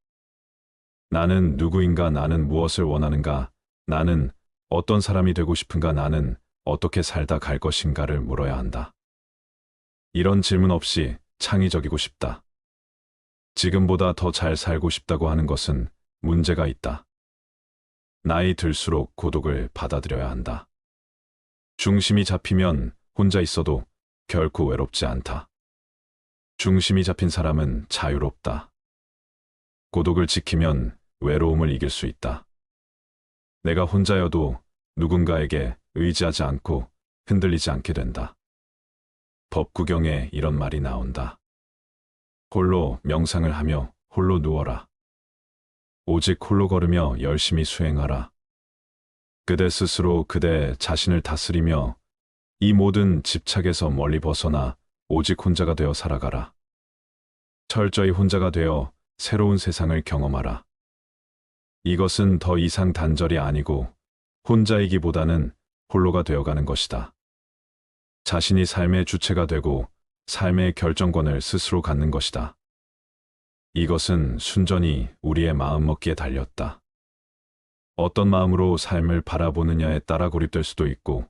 나는 누구인가? 나는 무엇을 원하는가? 나는 어떤 사람이 되고 싶은가? 나는 어떻게 살다 갈 것인가를 물어야 한다. 이런 질문 없이 창의적이고 싶다. 지금보다 더 잘 살고 싶다고 하는 것은 문제가 있다. 나이 들수록 고독을 받아들여야 한다. 중심이 잡히면 혼자 있어도 결코 외롭지 않다. 중심이 잡힌 사람은 자유롭다. 고독을 지키면 외로움을 이길 수 있다. 내가 혼자여도 누군가에게 의지하지 않고 흔들리지 않게 된다. 법구경에 이런 말이 나온다. 홀로 명상을 하며 홀로 누워라. 오직 홀로 걸으며 열심히 수행하라. 그대 스스로 그대 자신을 다스리며 이 모든 집착에서 멀리 벗어나 오직 혼자가 되어 살아가라. 철저히 혼자가 되어 새로운 세상을 경험하라. 이것은 더 이상 단절이 아니고 혼자이기보다는 홀로가 되어가는 것이다. 자신이 삶의 주체가 되고 삶의 결정권을 스스로 갖는 것이다. 이것은 순전히 우리의 마음먹기에 달렸다. 어떤 마음으로 삶을 바라보느냐에 따라 고립될 수도 있고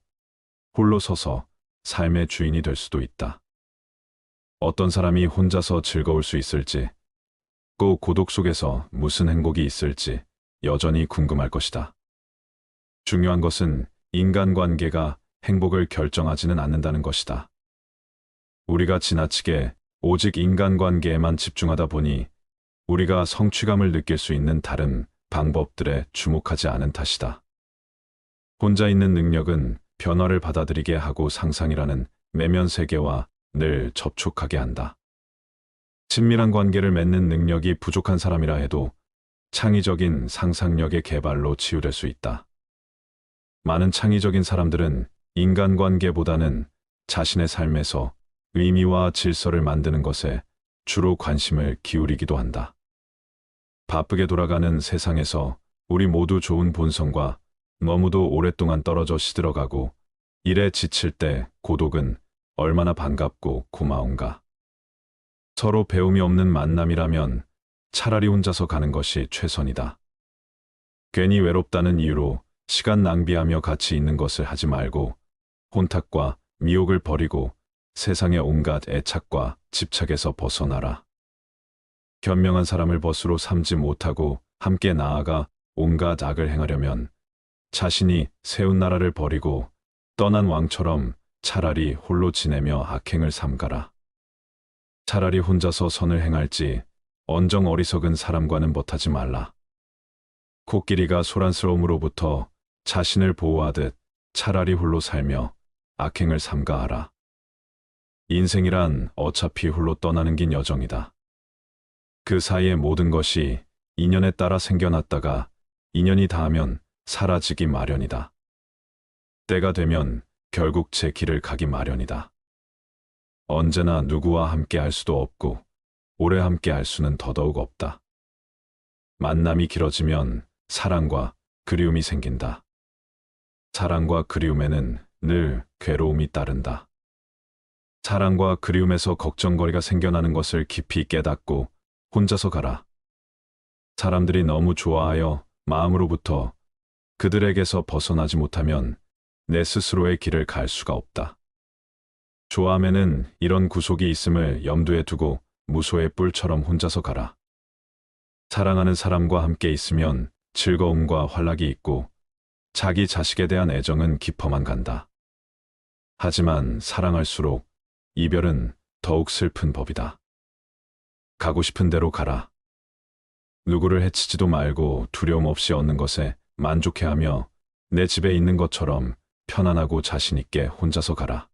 홀로 서서 삶의 주인이 될 수도 있다. 어떤 사람이 혼자서 즐거울 수 있을지, 꼭 고독 속에서 무슨 행복이 있을지 여전히 궁금할 것이다. 중요한 것은 인간관계가 행복을 결정하지는 않는다는 것이다. 우리가 지나치게 오직 인간관계에만 집중하다 보니 우리가 성취감을 느낄 수 있는 다른 방법들에 주목하지 않은 탓이다. 혼자 있는 능력은 변화를 받아들이게 하고 상상이라는 내면 세계와 늘 접촉하게 한다. 친밀한 관계를 맺는 능력이 부족한 사람이라 해도 창의적인 상상력의 개발로 치유될 수 있다. 많은 창의적인 사람들은 인간관계보다는 자신의 삶에서 의미와 질서를 만드는 것에 주로 관심을 기울이기도 한다. 바쁘게 돌아가는 세상에서 우리 모두 좋은 본성과 너무도 오랫동안 떨어져 시들어가고 일에 지칠 때 고독은 얼마나 반갑고 고마운가. 서로 배움이 없는 만남이라면 차라리 혼자서 가는 것이 최선이다. 괜히 외롭다는 이유로 시간 낭비하며 같이 있는 것을 하지 말고 혼탁과 미혹을 버리고 세상의 온갖 애착과 집착에서 벗어나라. 현명한 사람을 벗으로 삼지 못하고 함께 나아가 온갖 악을 행하려면 자신이 세운 나라를 버리고 떠난 왕처럼 차라리 홀로 지내며 악행을 삼가라. 차라리 혼자서 선을 행할지 언정 어리석은 사람과는 못하지 말라. 코끼리가 소란스러움으로부터 자신을 보호하듯 차라리 홀로 살며 악행을 삼가하라. 인생이란 어차피 홀로 떠나는 긴 여정이다. 그 사이의 모든 것이 인연에 따라 생겨났다가 인연이 닿으면 사라지기 마련이다. 때가 되면 결국 제 길을 가기 마련이다. 언제나 누구와 함께 할 수도 없고 오래 함께 할 수는 더더욱 없다. 만남이 길어지면 사랑과 그리움이 생긴다. 사랑과 그리움에는 늘 괴로움이 따른다. 사랑과 그리움에서 걱정거리가 생겨나는 것을 깊이 깨닫고 혼자서 가라. 사람들이 너무 좋아하여 마음으로부터 그들에게서 벗어나지 못하면 내 스스로의 길을 갈 수가 없다. 좋아함에는 이런 구속이 있음을 염두에 두고 무소의 뿔처럼 혼자서 가라. 사랑하는 사람과 함께 있으면 즐거움과 환락이 있고 자기 자식에 대한 애정은 깊어만 간다. 하지만 사랑할수록 이별은 더욱 슬픈 법이다. 가고 싶은 대로 가라. 누구를 해치지도 말고 두려움 없이 얻는 것에 만족해하며 내 집에 있는 것처럼 편안하고 자신 있게 혼자서 가라.